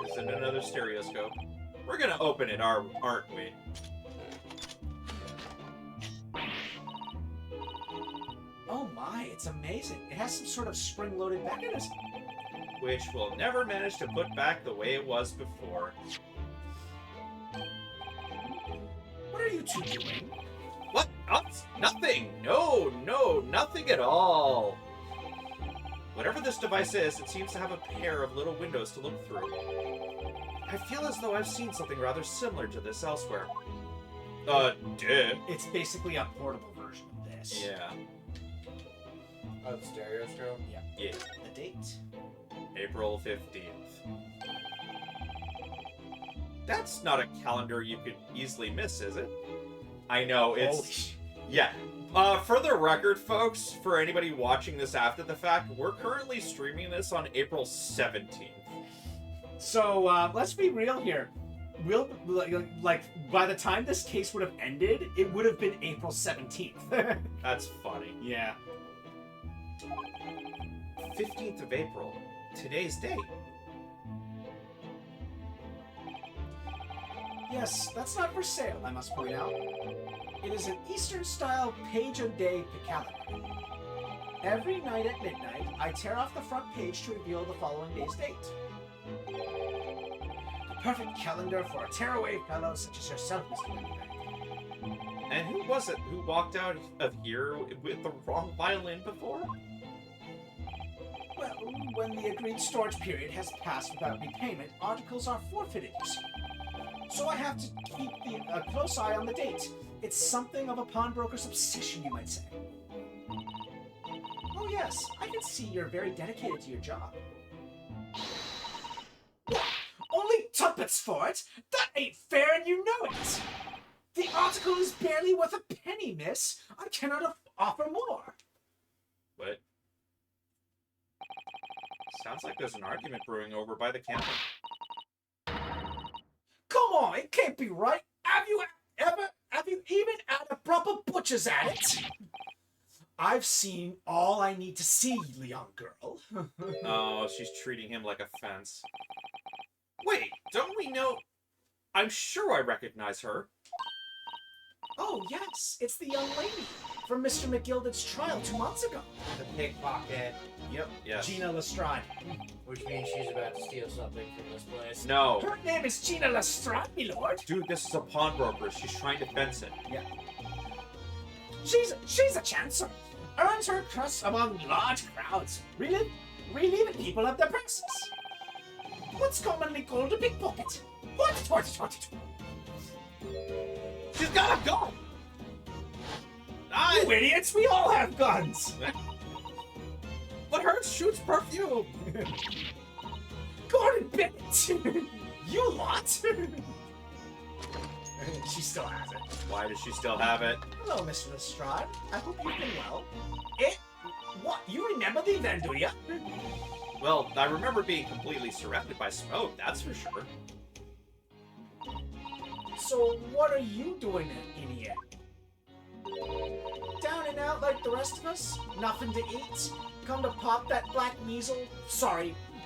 Is it another stereoscope? We're gonna open it, aren't we? Oh my, it's amazing. It has some sort of spring-loaded mechanism. Which we'll never manage to put back the way it was before. What are you two doing? What? Nothing! No, nothing at all! Whatever this device is, it seems to have a pair of little windows to look through. I feel as though I've seen something rather similar to this elsewhere. Duh. It's basically a portable version of this. Yeah. Oh, the stereoscope? Yeah. The date? April 15th. That's not a calendar you could easily miss, is it? I know, it's... Yeah. For the record, folks, for anybody watching this after the fact, we're currently streaming this on April 17th. So, let's be real here. We'll, like, by the time this case would have ended, it would have been April 17th. That's funny. Yeah. 15th of April. Today's date. Yes, that's not for sale, I must point out. It is an Eastern-style page-a-day calendar. Every night at midnight, I tear off the front page to reveal the following day's date. The perfect calendar for a tearaway fellow such as yourself, Mr. Moneybank. And who was it who walked out of here with the wrong violin before? Well, when the agreed storage period has passed without repayment, articles are forfeited, you see. So I have to keep a close eye on the date. It's something of a pawnbroker's obsession, you might say. Oh yes, I can see you're very dedicated to your job. What? Only tuppence for it? That ain't fair and you know it! The article is barely worth a penny, miss. I cannot offer more. What? Sounds like there's an argument brewing over by the counter. Come on, it can't be right. Have you even had a proper butcher's at it? I've seen all I need to see, young girl. Oh, she's treating him like a fence. Wait, don't we know... I'm sure I recognize her. Oh, yes, it's the young lady from Mr. McGilded's trial 2 months ago. The pickpocket, Yep, Yes. Gina Lestrade. which means she's about to steal something from this place. No. Her name is Gina Lestrade, my lord. Dude, this is a pawnbroker. She's trying to fence it. Yeah. She's a chancer. Earns her crust among large crowds, relieving people of their purses. What's commonly called a pickpocket. What? She's got a gun! You idiots, we all have guns! But hers shoots perfume! Gordon Bennett! You lot! She still has it. Why does she still have it? Hello, Mr. Lestrade. I hope you've been well. What? You remember the event, do ya? Well, I remember being completely surrounded by smoke, that's for sure. So, what are you doing in here? Down and out like the rest of us? Nothing to eat? Come to pop that black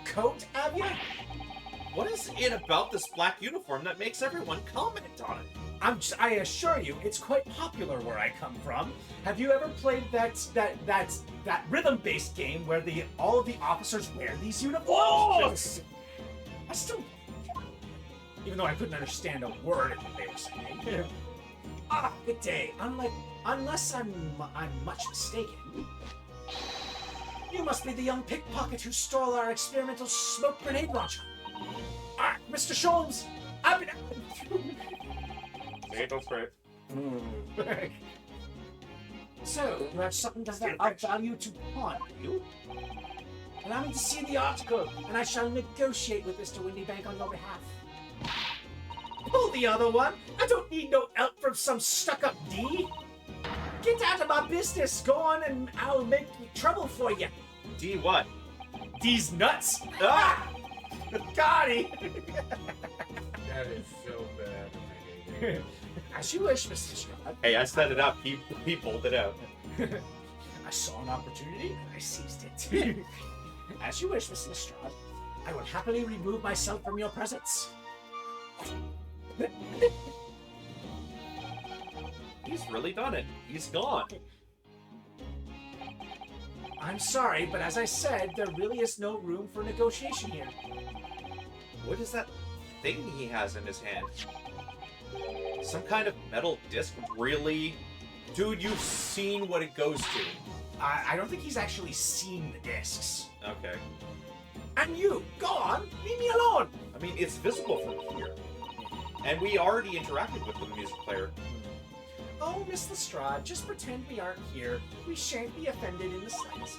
coat, have ya? What is it about this black uniform that makes everyone comment on it? I assure you, it's quite popular where I come from. Have you ever played that rhythm-based game where all of the officers wear these uniforms? I still, even though I couldn't understand a word of what they were saying. Good day. Unless I'm much mistaken, you must be the young pickpocket who stole our experimental smoke grenade launcher. Mr. Sholmes, I've been... Hey, don't spray it. So, you have something of value to pawn, do you? Allow me to see the article, and I shall negotiate with Mr. Windybank on your behalf. Pull the other one! I don't need no help from some stuck-up D! Get out of my business! Go on and I'll make trouble for you! D what? D's nuts! Ah! Got it! That is so bad. As you wish, Mr. Strahd. Hey, I set it up. He pulled it out. I saw an opportunity and I seized it. As you wish, Mr. Strahd. I will happily remove myself from your presence. He's really done it. He's gone. I'm sorry, but as I said, there really is no room for negotiation here. What is that thing he has in his hand? Some kind of metal disc? Really? Dude, you've seen what it goes to. I don't think he's actually seen the discs. Okay. And you, go on, leave me alone. I mean, it's visible from here. And we already interacted with the music player. Oh, Miss Lestrade, just pretend we aren't here. We shan't be offended in the slightest.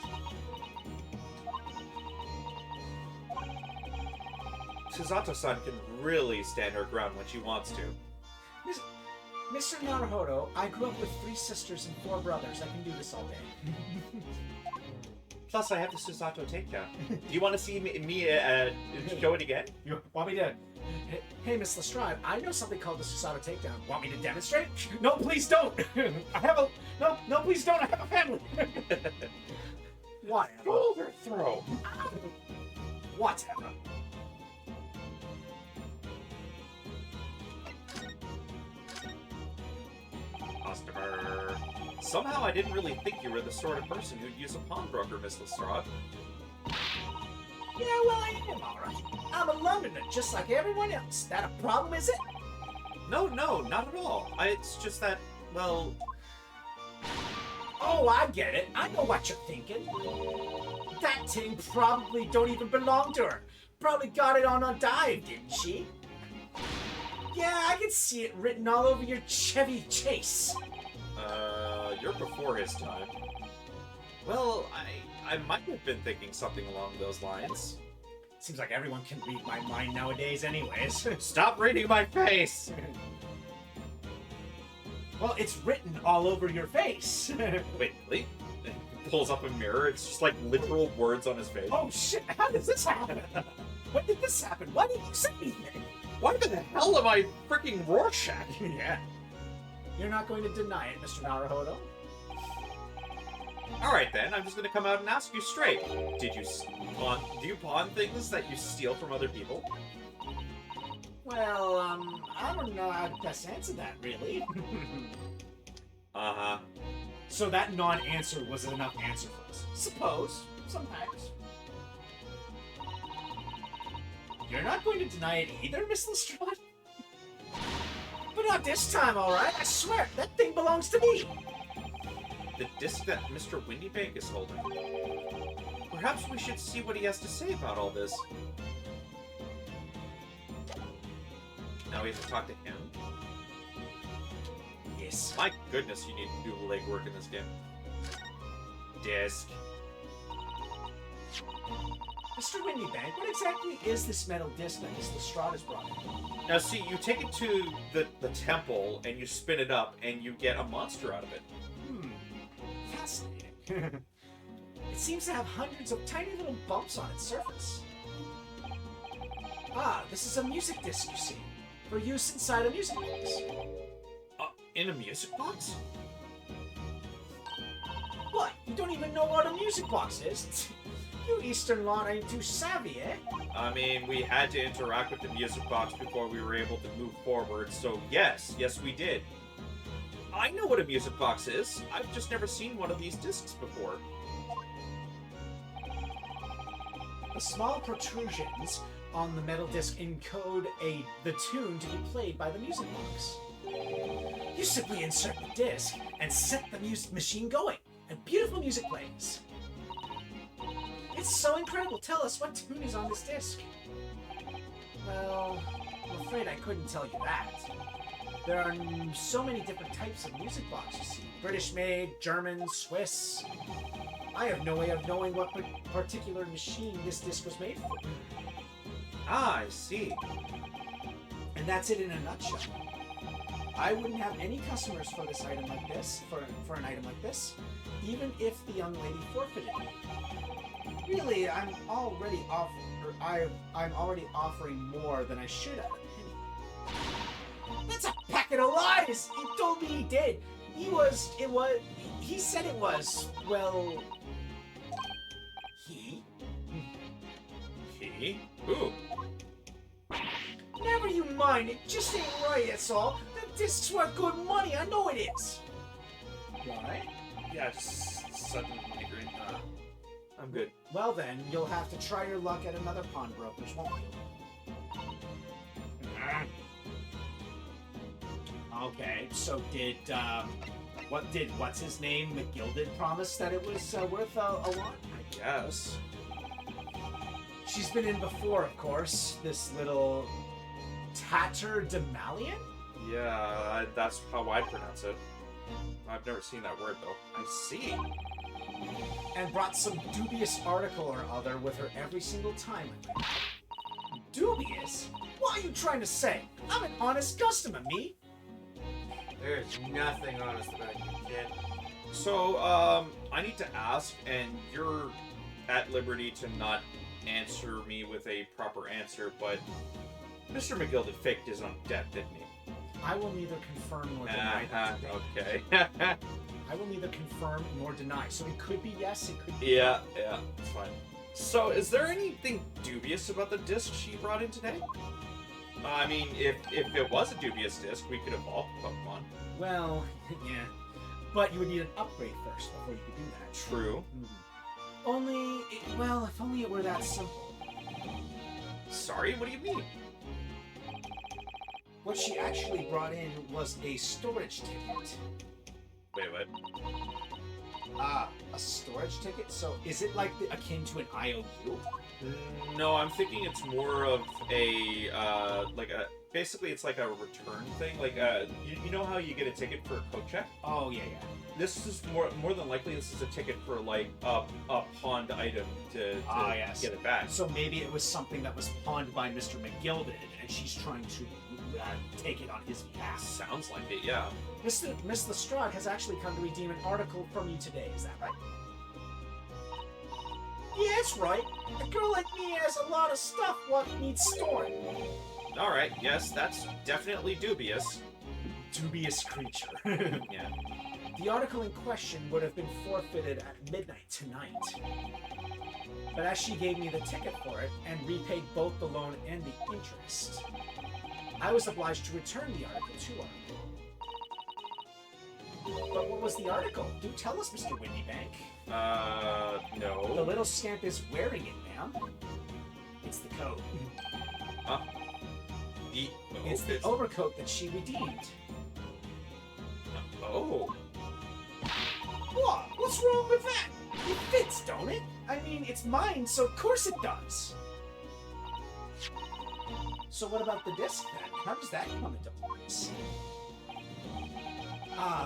Susato-san can really stand her ground when she wants to. Mr. Naruhodo, I grew up with 3 sisters and 4 brothers. I can do this all day. Plus, I have the Susato takedown. Do you want to see me show it again? You want me to... Hey, Miss Lestrade, I know something called the Susato Takedown. Want me to demonstrate? No, please don't! I have a... No, please don't! I have a family! Whatever. Shoulder throw. Whatever. Customer. Somehow I didn't really think you were the sort of person who'd use a pawnbroker, Miss Lestrade. Yeah, well, I am, alright. I'm a Londoner, just like everyone else. That a problem, is it? No, not at all. It's just that, well... Oh, I get it. I know what you're thinking. That thing probably don't even belong to her. Probably got it on a dive, didn't she? Yeah, I can see it written all over your Chevy Chase. You're before his time. Well, I might have been thinking something along those lines. Seems like everyone can read my mind nowadays anyways. Stop reading my face! Well, it's written all over your face. Wait, really? He pulls up a mirror, it's just like literal words on his face. Oh shit, how does this happen? When did this happen? Why didn't you say anything? Why the hell am I freaking Rorschach? Yeah. You're not going to deny it, Mr. Naruhodo? Alright then, I'm just gonna come out and ask you straight. Do you pawn things that you steal from other people? Well, I don't know how to best answer that, really. Uh-huh. So that non-answer was enough answer for us. Suppose. Sometimes. You're not going to deny it either, Miss Lestrade? But not this time, alright? I swear, that thing belongs to me! The disc that Mr. Windybank is holding. Perhaps we should see what he has to say about all this. Now we have to talk to him? Yes. My goodness, you need to do legwork in this game. Disc. Mr. Windybank, what exactly is this metal disc that Miss Lestrade has brought in? Now see, you take it to the temple, and you spin it up, and you get a monster out of it. Fascinating. It seems to have hundreds of tiny little bumps on its surface. Ah, this is a music disc, you see. For use inside a music box. In a music box? What? You don't even know what a music box is? You Eastern lot ain't too savvy, eh? I mean, we had to interact with the music box before we were able to move forward, so yes, we did. I know what a music box is. I've just never seen one of these discs before. The small protrusions on the metal disc encode the tune to be played by the music box. You simply insert the disc and set the music machine going, and beautiful music plays. It's so incredible. Tell us, what tune is on this disc? Well, I'm afraid I couldn't tell you that. There are so many different types of music boxes, you see. British-made, German, Swiss. I have no way of knowing what particular machine this disc was made for. Ah, I see. And that's it in a nutshell. I wouldn't have any customers for this item like this, for an item like this, even if the young lady forfeited it. Really, I'm already offering more than I should at a penny. That's a packet of lies! He told me he did. He said it was, well... He? He? Who? Never you mind, it just ain't right, that's all. That disc's worth good money, I know it is. You alright? Yeah, just sudden migraine. I'm good. Well then, you'll have to try your luck at another pawnbroker's, won't you? Okay, so what's his name, McGilded, promise that it was worth a lot? I guess. She's been in before, of course. This little tatterdemalion? Yeah, that's how I pronounce it. I've never seen that word, though. I see. And brought some dubious article or other with her every single time. Dubious? What are you trying to say? I'm an honest customer, me. There's nothing honest about you, kid. So, I need to ask, and you're at liberty to not answer me with a proper answer, but Mr. McGilded faked his own death, didn't he? I will neither confirm nor deny that today. Okay. I will neither confirm nor deny. So it could be yes, it could be Yeah, it's fine. So, is there anything dubious about the disc she brought in today? I mean, if it was a dubious disc, we could evolve Pokemon. Well, yeah. But you would need an upgrade first before you could do that. True. Only, if only it were that simple. Sorry, what do you mean? What she actually brought in was a storage ticket. Wait, what? A storage ticket? So is it like akin to an IOU? No, I'm thinking it's more of a, basically it's like a return thing. Like, you know how you get a ticket for a coat check? Oh, yeah. This is more than likely this is a ticket for, like, a pawned item to Yes. get it back. So maybe it was something that was pawned by Mr. McGilded, and she's trying to take it on his behalf. Sounds like it, yeah. Miss Lestrade has actually come to redeem an article from you today, is that right? Yeah, that's right. A girl like me has a lot of stuff what needs storing. Alright, yes, that's definitely dubious. Dubious creature. Yeah. The article in question would have been forfeited at midnight tonight. But as she gave me the ticket for it and repaid both the loan and the interest, I was obliged to return the article to her. But what was the article? Do tell us, Mr. Windybank. No. The little scamp is wearing it, ma'am. It's the coat. It's the overcoat that she redeemed. Oh. What? What's wrong with that? It fits, don't it? I mean, it's mine, so of course it does. So what about the disc then? How does that come into place?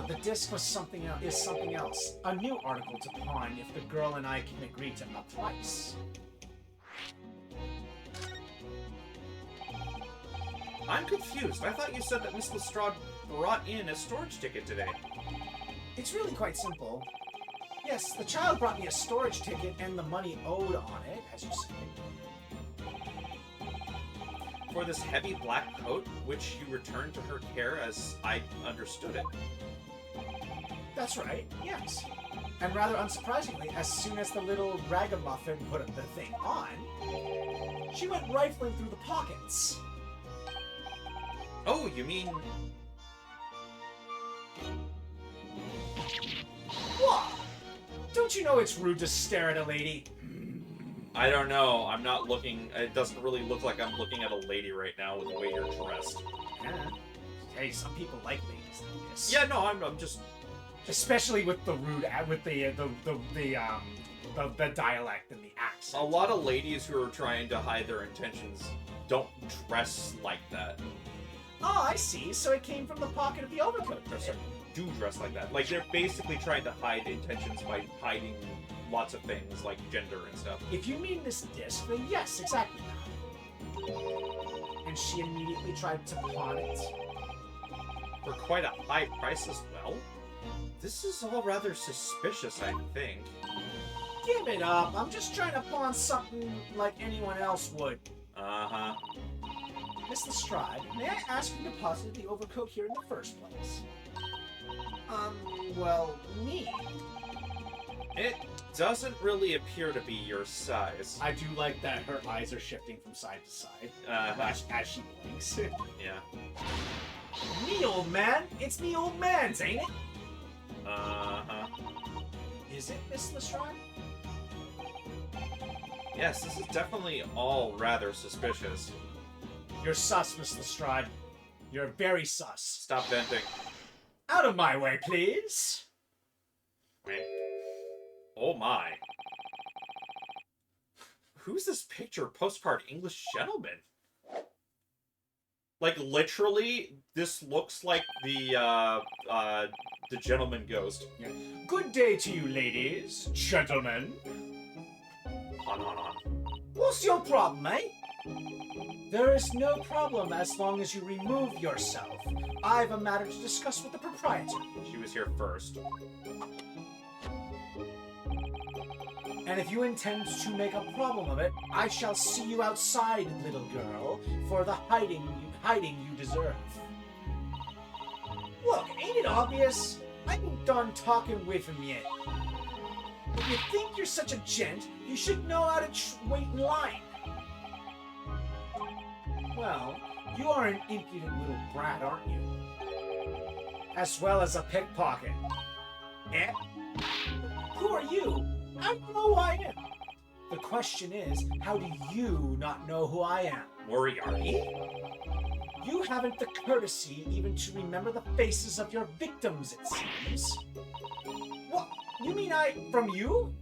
The disc was something else. A new article to pawn if the girl and I can agree to a price. I'm confused. I thought you said that Miss Lestrade brought in a storage ticket today. It's really quite simple. Yes, the child brought me a storage ticket and the money owed on it, as you say. For this heavy black coat, which you returned to her care as I understood it. That's right, yes. And rather unsurprisingly, as soon as the little ragamuffin put the thing on, she went rifling through the pockets. Oh, you mean... What? Don't you know it's rude to stare at a lady? I don't know. I'm not looking... It doesn't really look like I'm looking at a lady right now with the way you're dressed. Hey, some people like ladies like this. Yeah, no, I'm just... Especially with the rude, with the dialect and the accent. A lot of ladies who are trying to hide their intentions don't dress like that. Oh, I see. So it came from the pocket of the overcoat. Or sorry, do dress like that. Like, they're basically trying to hide intentions by hiding lots of things, like gender and stuff. If you mean this disc, then yes, exactly. And she immediately tried to pawn it. For quite a high price as well? This is all rather suspicious, I think. Give it up. I'm just trying to pawn something like anyone else would. Uh-huh. Miss Lestrade, may I ask who deposited the overcoat here in the first place? Well, me. It doesn't really appear to be your size. I do like that her eyes are shifting from side to side as she blinks. Yeah. Me, old man. It's me, old man's, ain't it? Uh-huh. Is it, Miss Lestrade? Yes, this is definitely all rather suspicious. You're sus, Miss Lestrade. You're very sus. Stop venting. Out of my way, please. Wait. Oh my. Who's this picture postcard English gentleman? Like, literally, this looks like the gentleman ghost. Good day to you, ladies, gentlemen. On. What's your problem, eh? There is no problem as long as you remove yourself. I've a matter to discuss with the proprietor. She was here first. And if you intend to make a problem of it, I shall see you outside, little girl, for the hiding you deserve. Look, ain't it obvious? I ain't done talking with him yet. If you think you're such a gent, you should know how to wait in line. Well, you are an impudent little brat, aren't you? As well as a pickpocket. Eh? Who are you? I don't know who I am. The question is, how do you not know who I am? Moriarty? You haven't the courtesy even to remember the faces of your victims, it seems. What? You mean from you?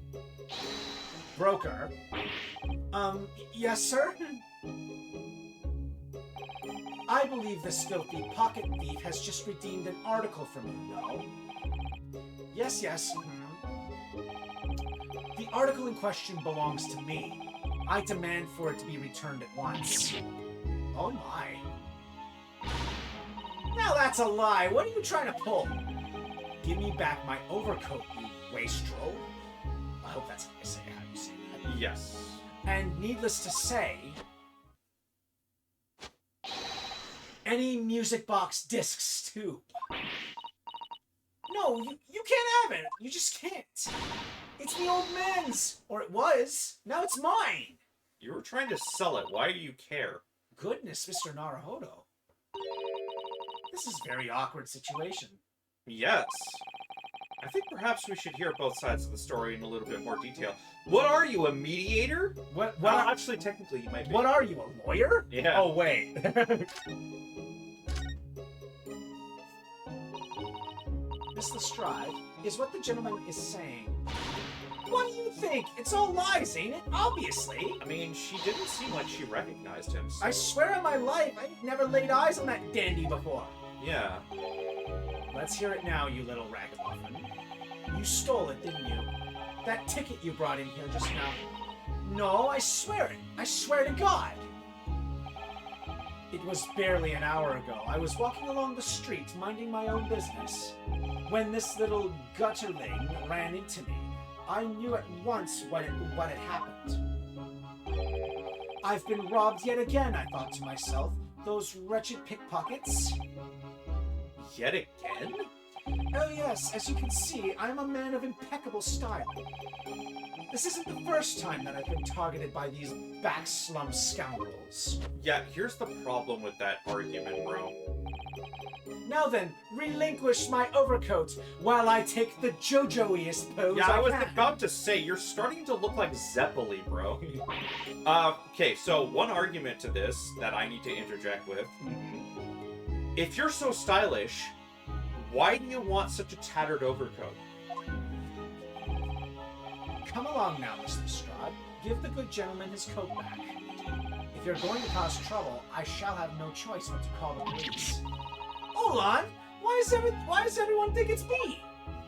Broker. Yes, sir? I believe this filthy pocket thief has just redeemed an article from you, no? Yes. The article in question belongs to me. I demand for it to be returned at once. Oh my. Now that's a lie. What are you trying to pull? Give me back my overcoat, you wastrel. I hope that's how you say that. Yes. And needless to say, any music box discs too. No, you can't have it. You just can't. It's the old man's. Or it was. Now it's mine. You were trying to sell it. Why do you care? Goodness, Mr. Naruhodo. This is a very awkward situation. Yes. I think perhaps we should hear both sides of the story in a little bit more detail. What are you, a mediator? What Actually, technically, you might be. What are you, a lawyer? Yeah. Oh, wait. Miss Lestrade, is what the gentleman is saying. What do you think? It's all lies, ain't it? Obviously. I mean, she didn't seem like she recognized him, so... I swear on my life, I never laid eyes on that dandy before. Yeah. Let's hear it now, you little ragamuffin. You stole it, didn't you? That ticket you brought in here just now. No, I swear it. I swear to God. It was barely an hour ago. I was walking along the street, minding my own business, when this little gutterling ran into me. I knew at once what had happened. I've been robbed yet again, I thought to myself. Those wretched pickpockets. Yet again? Oh yes, as you can see, I'm a man of impeccable style. This isn't the first time that I've been targeted by these backslum scoundrels. Yeah, here's the problem with that argument, bro. Now then, relinquish my overcoat while I take the JoJo-iest pose Yeah, I was can. about to say, you're starting to look like Zeppeli, bro. Okay, so one argument to this that I need to interject with. If you're so stylish, why do you want such a tattered overcoat? Come along now, Mr. Lestrade. Give the good gentleman his coat back. If you're going to cause trouble, I shall have no choice but to call the police. Hold on! Why does everyone think it's me?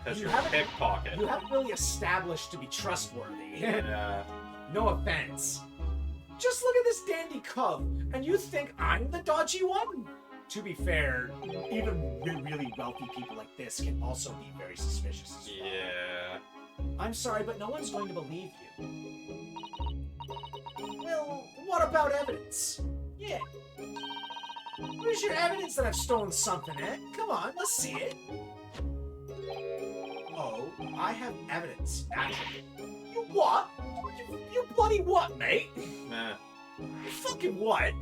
Because You you're a haven't- pickpocket. You haven't really established to be trustworthy. Yeah. No offense. Just look at this dandy cub, and you think I'm the dodgy one? To be fair, even really wealthy people like this can also be very suspicious as well. Yeah. I'm sorry, but no one's going to believe you. Well, what about evidence? Yeah. Where's your evidence that I've stolen something, eh? Come on, let's see it. Oh, I have evidence, naturally. You what? You bloody what, mate? Nah. You fucking what?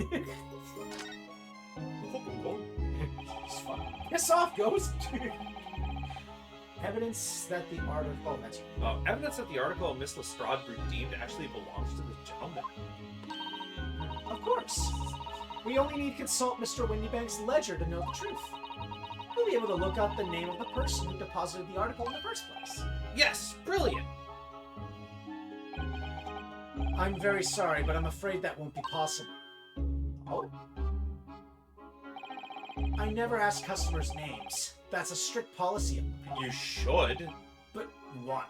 It's fine. Piss off, ghost! Evidence that the article... Oh, that's you. Evidence that the article Miss Lestrade redeemed actually belongs to this gentleman. Of course. We only need to consult Mr. Windybank's ledger to know the truth. We'll be able to look up the name of the person who deposited the article in the first place. Yes, brilliant. I'm very sorry, but I'm afraid that won't be possible. Oh? I never ask customers' names. That's a strict policy of mine. You should, But what?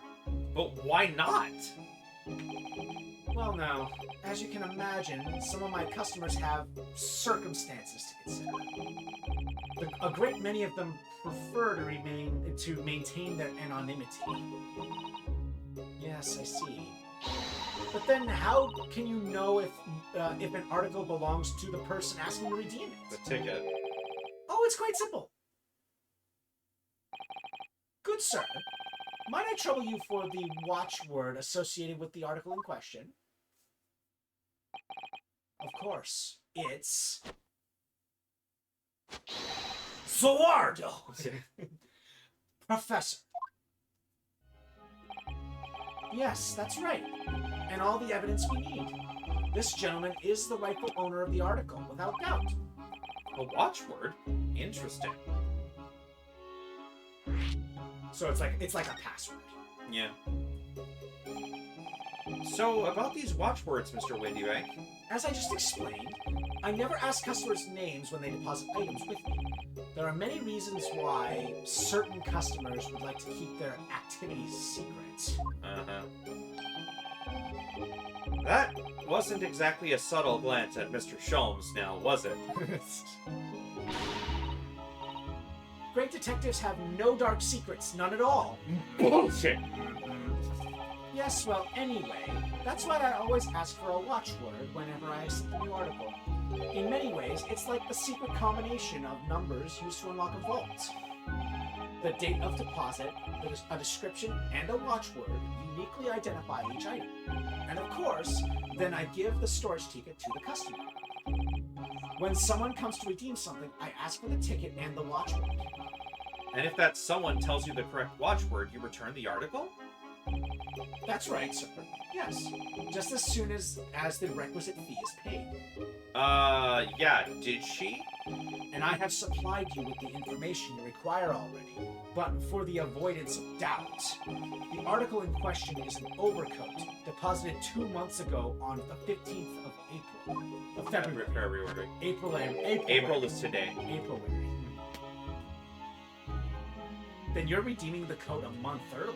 but why not? Well, now, as you can imagine, some of my customers have circumstances to consider. A great many of them prefer to maintain their anonymity. Yes, I see. But then, how can you know if an article belongs to the person asking to redeem it? The ticket. Oh, it's quite simple. Good sir, might I trouble you for the watchword associated with the article in question? Of course, it's... Zoardo! Professor. Yes, that's right. And all the evidence we need. This gentleman is the rightful owner of the article, without doubt. A watchword? Interesting. So it's like a password. Yeah. So, about these watchwords, Mr. Windybank. As I just explained, I never ask customers' names when they deposit items with me. There are many reasons why certain customers would like to keep their activities secret. Uh-huh. That wasn't exactly a subtle glance at Mr. Sholmes now, was it? Great detectives have no dark secrets, none at all. Bullshit! Yes, well, anyway, that's why I always ask for a watchword whenever I accept a new article. In many ways, it's like the secret combination of numbers used to unlock a vault. The date of deposit, a description, and a watchword uniquely identify each item. And of course, then I give the storage ticket to the customer. When someone comes to redeem something, I ask for the ticket and the watchword. And if that someone tells you the correct watchword, you return the article? That's right, sir. Yes. Just as soon as the requisite fee is paid. Yeah, did she? And I have supplied you with the information you require already. But for the avoidance of doubt, the article in question is an overcoat deposited 2 months ago on the 15th of April. Of February. April is today. April. Then you're redeeming the coat a month early.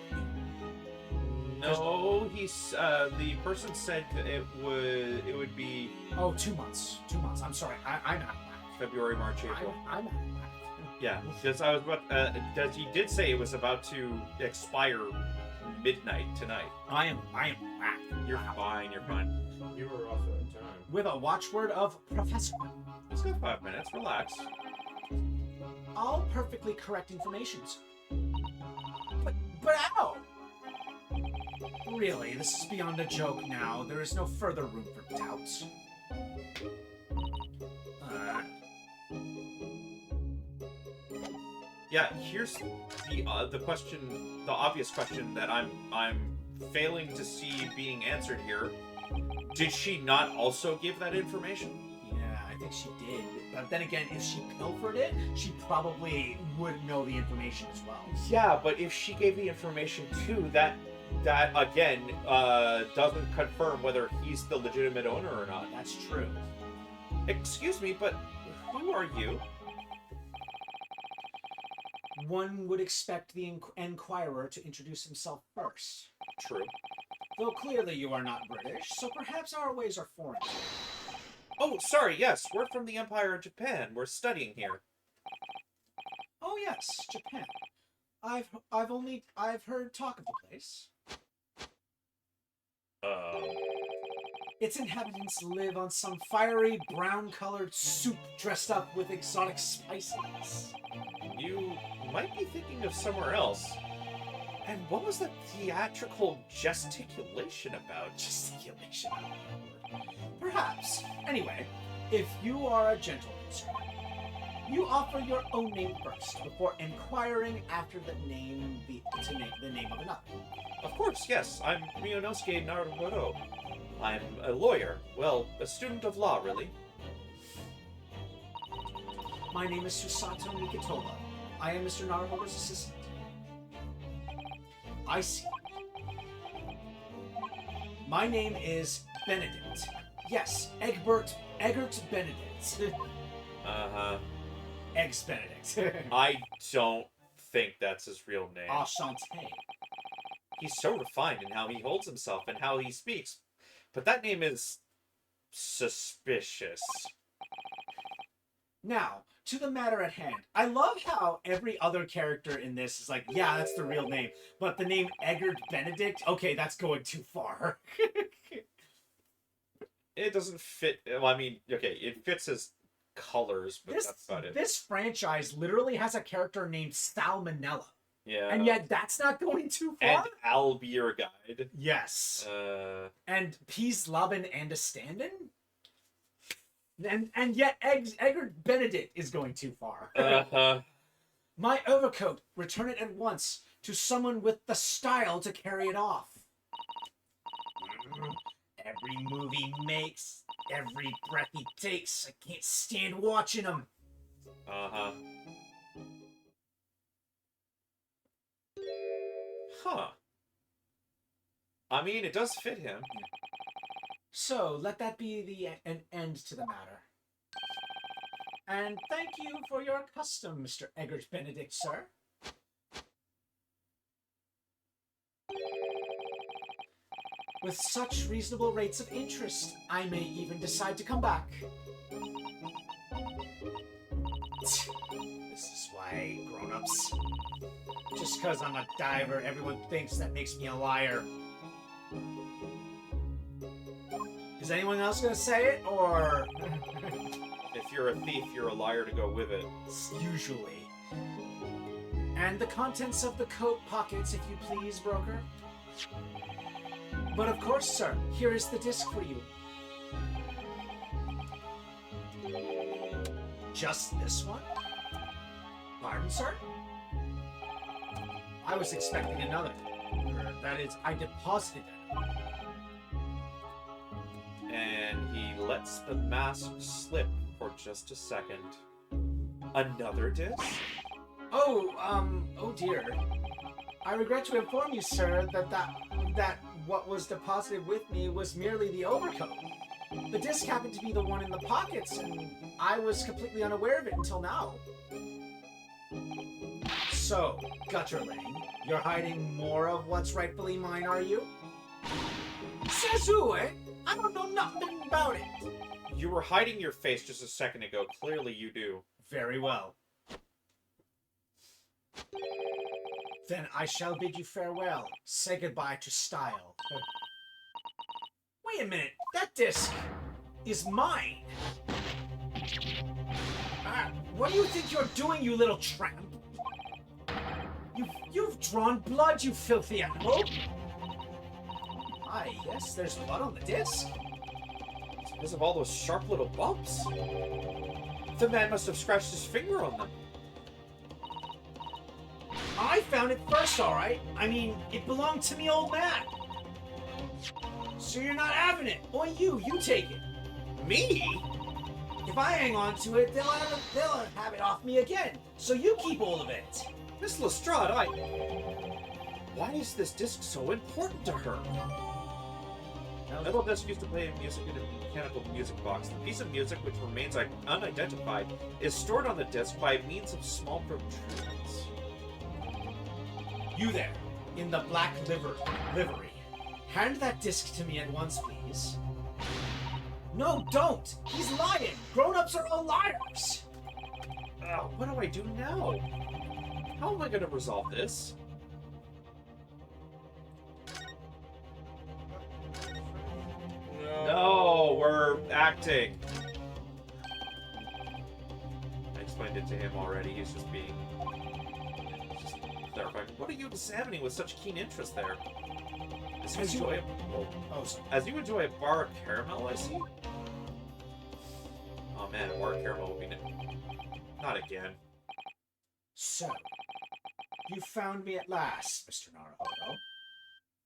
No, the person said that it would be Oh, 2 months. 2 months. I'm sorry. I'm out of whack. February, March, April. I'm out of whack. Yeah, because I was about. He did say it was about to expire midnight tonight. I am whack. You're fine. You're fine. You were off at the time. With a watchword of Professor. Let's go 5 minutes. Relax. All perfectly correct information. But how? Really, this is beyond a joke now. There is no further room for doubt. Yeah, here's the question, the obvious question that I'm failing to see being answered here. Did she not also give that information? Yeah, I think she did. But then again, if she pilfered it, she probably would know the information as well. Yeah, but if she gave the information too, that again doesn't confirm whether he's the legitimate owner or not. That's true. Excuse me, but who are you? One would expect the Enquirer to introduce himself first. True. Though clearly you are not British, so perhaps our ways are foreign. Oh, sorry, yes, we're from the Empire of Japan. We're studying here. Oh yes, Japan. I've heard talk of the place. Its inhabitants live on some fiery brown-colored soup dressed up with exotic spices. You might be thinking of somewhere else. And what was that theatrical gesticulation about? Gesticulation. Perhaps. Anyway, if you are a gentleman, sir, you offer your own name first before inquiring after the name of another. Of course, yes. I'm Miyonosuke Naruhodo. I'm a lawyer. Well, a student of law, really. My name is Susato Nikitoba. I am Mr. Naruhodo's assistant. I see. My name is Benedict. Yes, Egbert Benedict. Uh-huh. Eggs Benedict. I don't think that's his real name. Enchanté. He's so refined in how he holds himself and how he speaks. But that name is suspicious. Now, to the matter at hand. I love how every other character in this is like, yeah, that's the real name. But the name Egbert Benedict, okay, that's going too far. It doesn't fit. Well, I mean, okay, it fits his colors, but that's about it. This franchise literally has a character named Salmonella. Yeah. And yet that's not going too far? And Al Beer Guide. Yes. And Peas Laban and a stand-in? And yet Egbert Benedict is going too far. My overcoat, return it at once to someone with the style to carry it off. Every move he makes, every breath he takes, I can't stand watching him. Huh. I mean, it does fit him. So, let that be an end to the matter. And thank you for your custom, Mr. Egbert Benedict, sir. With such reasonable rates of interest, I may even decide to come back. This is why, grown-ups. Just because I'm a diver, everyone thinks that makes me a liar. Is anyone else going to say it, or...? If you're a thief, you're a liar to go with it. Usually. And the contents of the coat pockets, if you please, broker. But of course, sir, here is the disc for you. Just this one? Pardon, sir? I was expecting another. That is, I deposited it. And he lets the mask slip for just a second. Another disc? Oh dear. I regret to inform you, sir, that what was deposited with me was merely the overcoat. The disc happened to be the one in the pockets, and I was completely unaware of it until now. So, Gutterling, you're hiding more of what's rightfully mine, are you? Says who, eh? I don't know nothing about it. You were hiding your face just a second ago. Clearly you do. Very well. Then I shall bid you farewell. Say goodbye to style. Wait a minute. That disc is mine. What do you think you're doing, you little tramp? You've drawn blood, you filthy animal. Ah, yes, there's blood on the disc. It's because of all those sharp little bumps. The man must have scratched his finger on them. I found it first, all right. I mean, it belonged to me old man. So you're not having it. Or you take it. Me? If I hang on to it, they'll have it off me again. So you keep hold of it. Miss Lestrade, why is this disc so important to her? Metal disc used to play music in a mechanical music box. The piece of music, which remains unidentified, is stored on the disc by means of small protrusions. You there, in the black livery. Hand that disc to me at once, please. No, don't! He's lying! Grown-ups are all liars! What do I do now? How am I going to resolve this? No, we're acting. I explained it to him already. He's just being... just clarifying. What are you examining with such keen interest there? As you enjoy a bar of caramel, I see? Oh man, a bar of caramel would be... Not again. So, you found me at last, Mr. Naruhodo.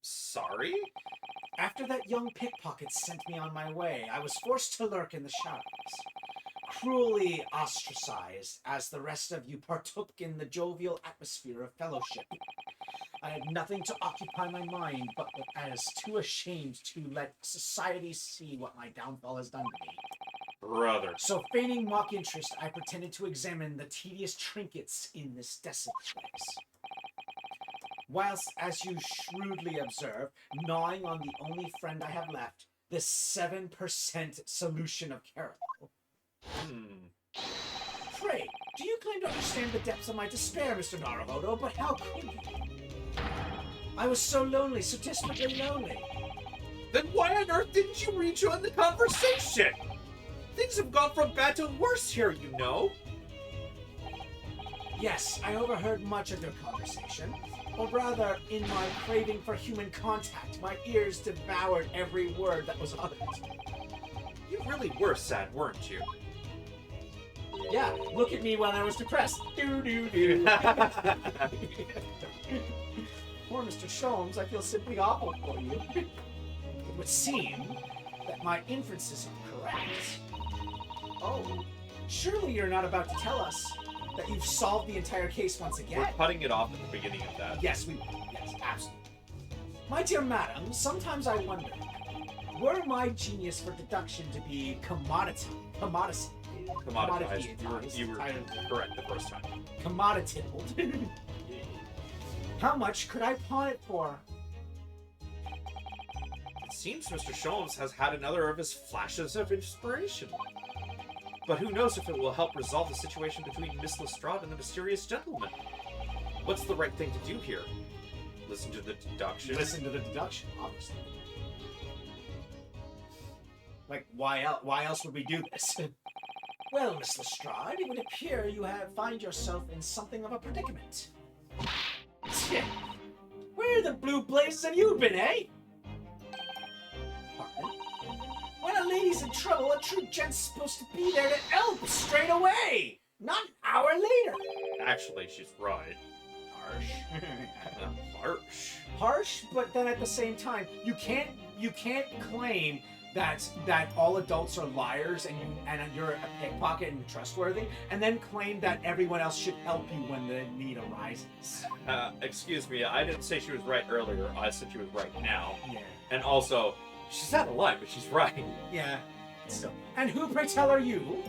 Sorry? After that young pickpocket sent me on my way, I was forced to lurk in the shadows. Cruelly ostracized as the rest of you partook in the jovial atmosphere of fellowship. I had nothing to occupy my mind, but as too ashamed to let society see what my downfall has done to me. Brother. So, feigning mock interest, I pretended to examine the tedious trinkets in this desolate place. Whilst, as you shrewdly observe, gnawing on the only friend I have left, this 7% solution of caramel. Pray, do you claim to understand the depths of my despair, Mr. Naruhodo? But how could you? I was so lonely, so desperately lonely. Then why on earth didn't you rejoin the conversation? Things have gone from bad to worse here, you know. Yes, I overheard much of your conversation. Or rather, in my craving for human contact, my ears devoured every word that was uttered. You really were sad, weren't you? Yeah, look at me when I was depressed. Doo-doo-doo. Poor Mr. Sholmes, I feel simply awful for you. It would seem that my inferences are correct. Oh, surely you're not about to tell us that you've solved the entire case once again? We're cutting it off at the beginning of that. Yes, absolutely. My dear madam, sometimes I wonder, were my genius for deduction to be commoditized. You were correct the first time. Commoditized. How much could I pawn it for? It seems Mr. Sholmes has had another of his flashes of inspiration. But who knows if it will help resolve the situation between Miss Lestrade and the mysterious gentleman. What's the right thing to do here? Listen to the deduction? Listen to the deduction, obviously. Like, why else would we do this? Well, Miss Lestrade, it would appear you find yourself in something of a predicament. Where the blue blazes have you been, eh? Pardon? When a lady's in trouble, a true gent's supposed to be there to help straight away, not an hour later. Actually, she's right. Harsh. Harsh. Harsh, but then at the same time, you can't claim that all adults are liars and you're a pickpocket and trustworthy, and then claim that everyone else should help you when the need arises. Excuse me, I didn't say she was right earlier. I said she was right now. Yeah. And also, she's out of line, but she's right. Yeah. Still. And who, pray tell, are you?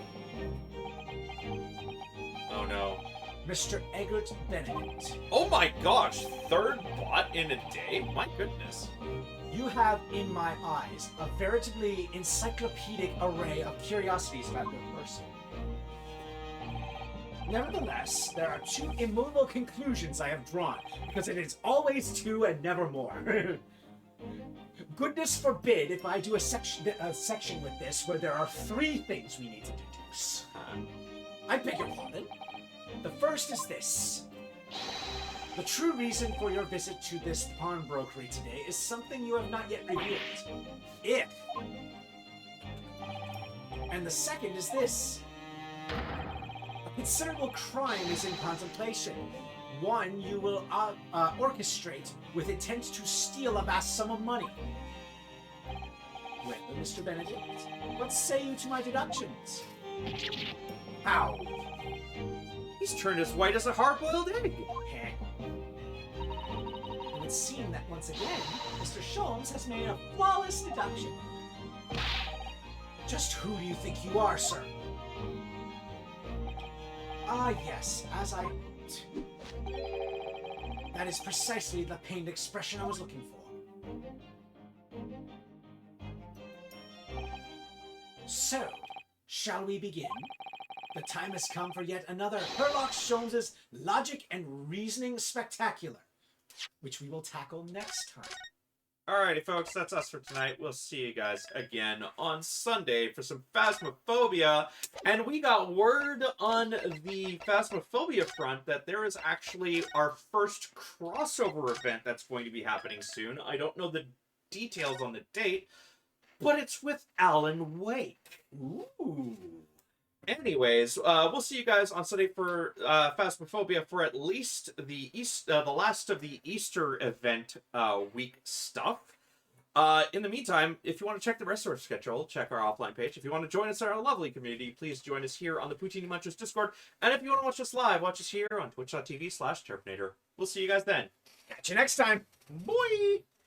Oh no. Mr. Eggert Benedict. Oh my gosh, third bot in a day? My goodness. You have, in my eyes, a veritably encyclopedic array of curiosities about your person. Nevertheless, there are two immovable conclusions I have drawn, because it is always two and never more. Goodness forbid if I do a section with this where there are three things we need to deduce. I beg your pardon. The first is this. The true reason for your visit to this pawnbrokery today is something you have not yet revealed. If. And the second is this. A considerable crime is in contemplation. One you will orchestrate with intent to steal a vast sum of money. Well, Mr. Benedict, what say you to my deductions? How? He's turned as white as a hard-boiled egg. In would seem that once again, Mr. Sholmes has made a flawless deduction. Just who do you think you are, sir? Ah, yes, as I hoped. That is precisely the pained expression I was looking for. So, shall we begin? The time has come for yet another Herlock Sholmes' Logic and Reasoning Spectacular, which we will tackle next time. Alrighty, folks, that's us for tonight. We'll see you guys again on Sunday for some Phasmophobia. And we got word on the Phasmophobia front that there is actually our first crossover event that's going to be happening soon. I don't know the details on the date, but it's with Alan Wake. Ooh. Anyways, we'll see you guys on Sunday for Phasmophobia for at least the last of the Easter event week stuff. In the meantime, if you want to check the rest of our schedule, check our offline page. If you want to join us in our lovely community, please join us here on the Poutine Munchers Discord. And if you want to watch us live, watch us here on twitch.tv/Terpinator. We'll see you guys then. Catch you next time. Bye!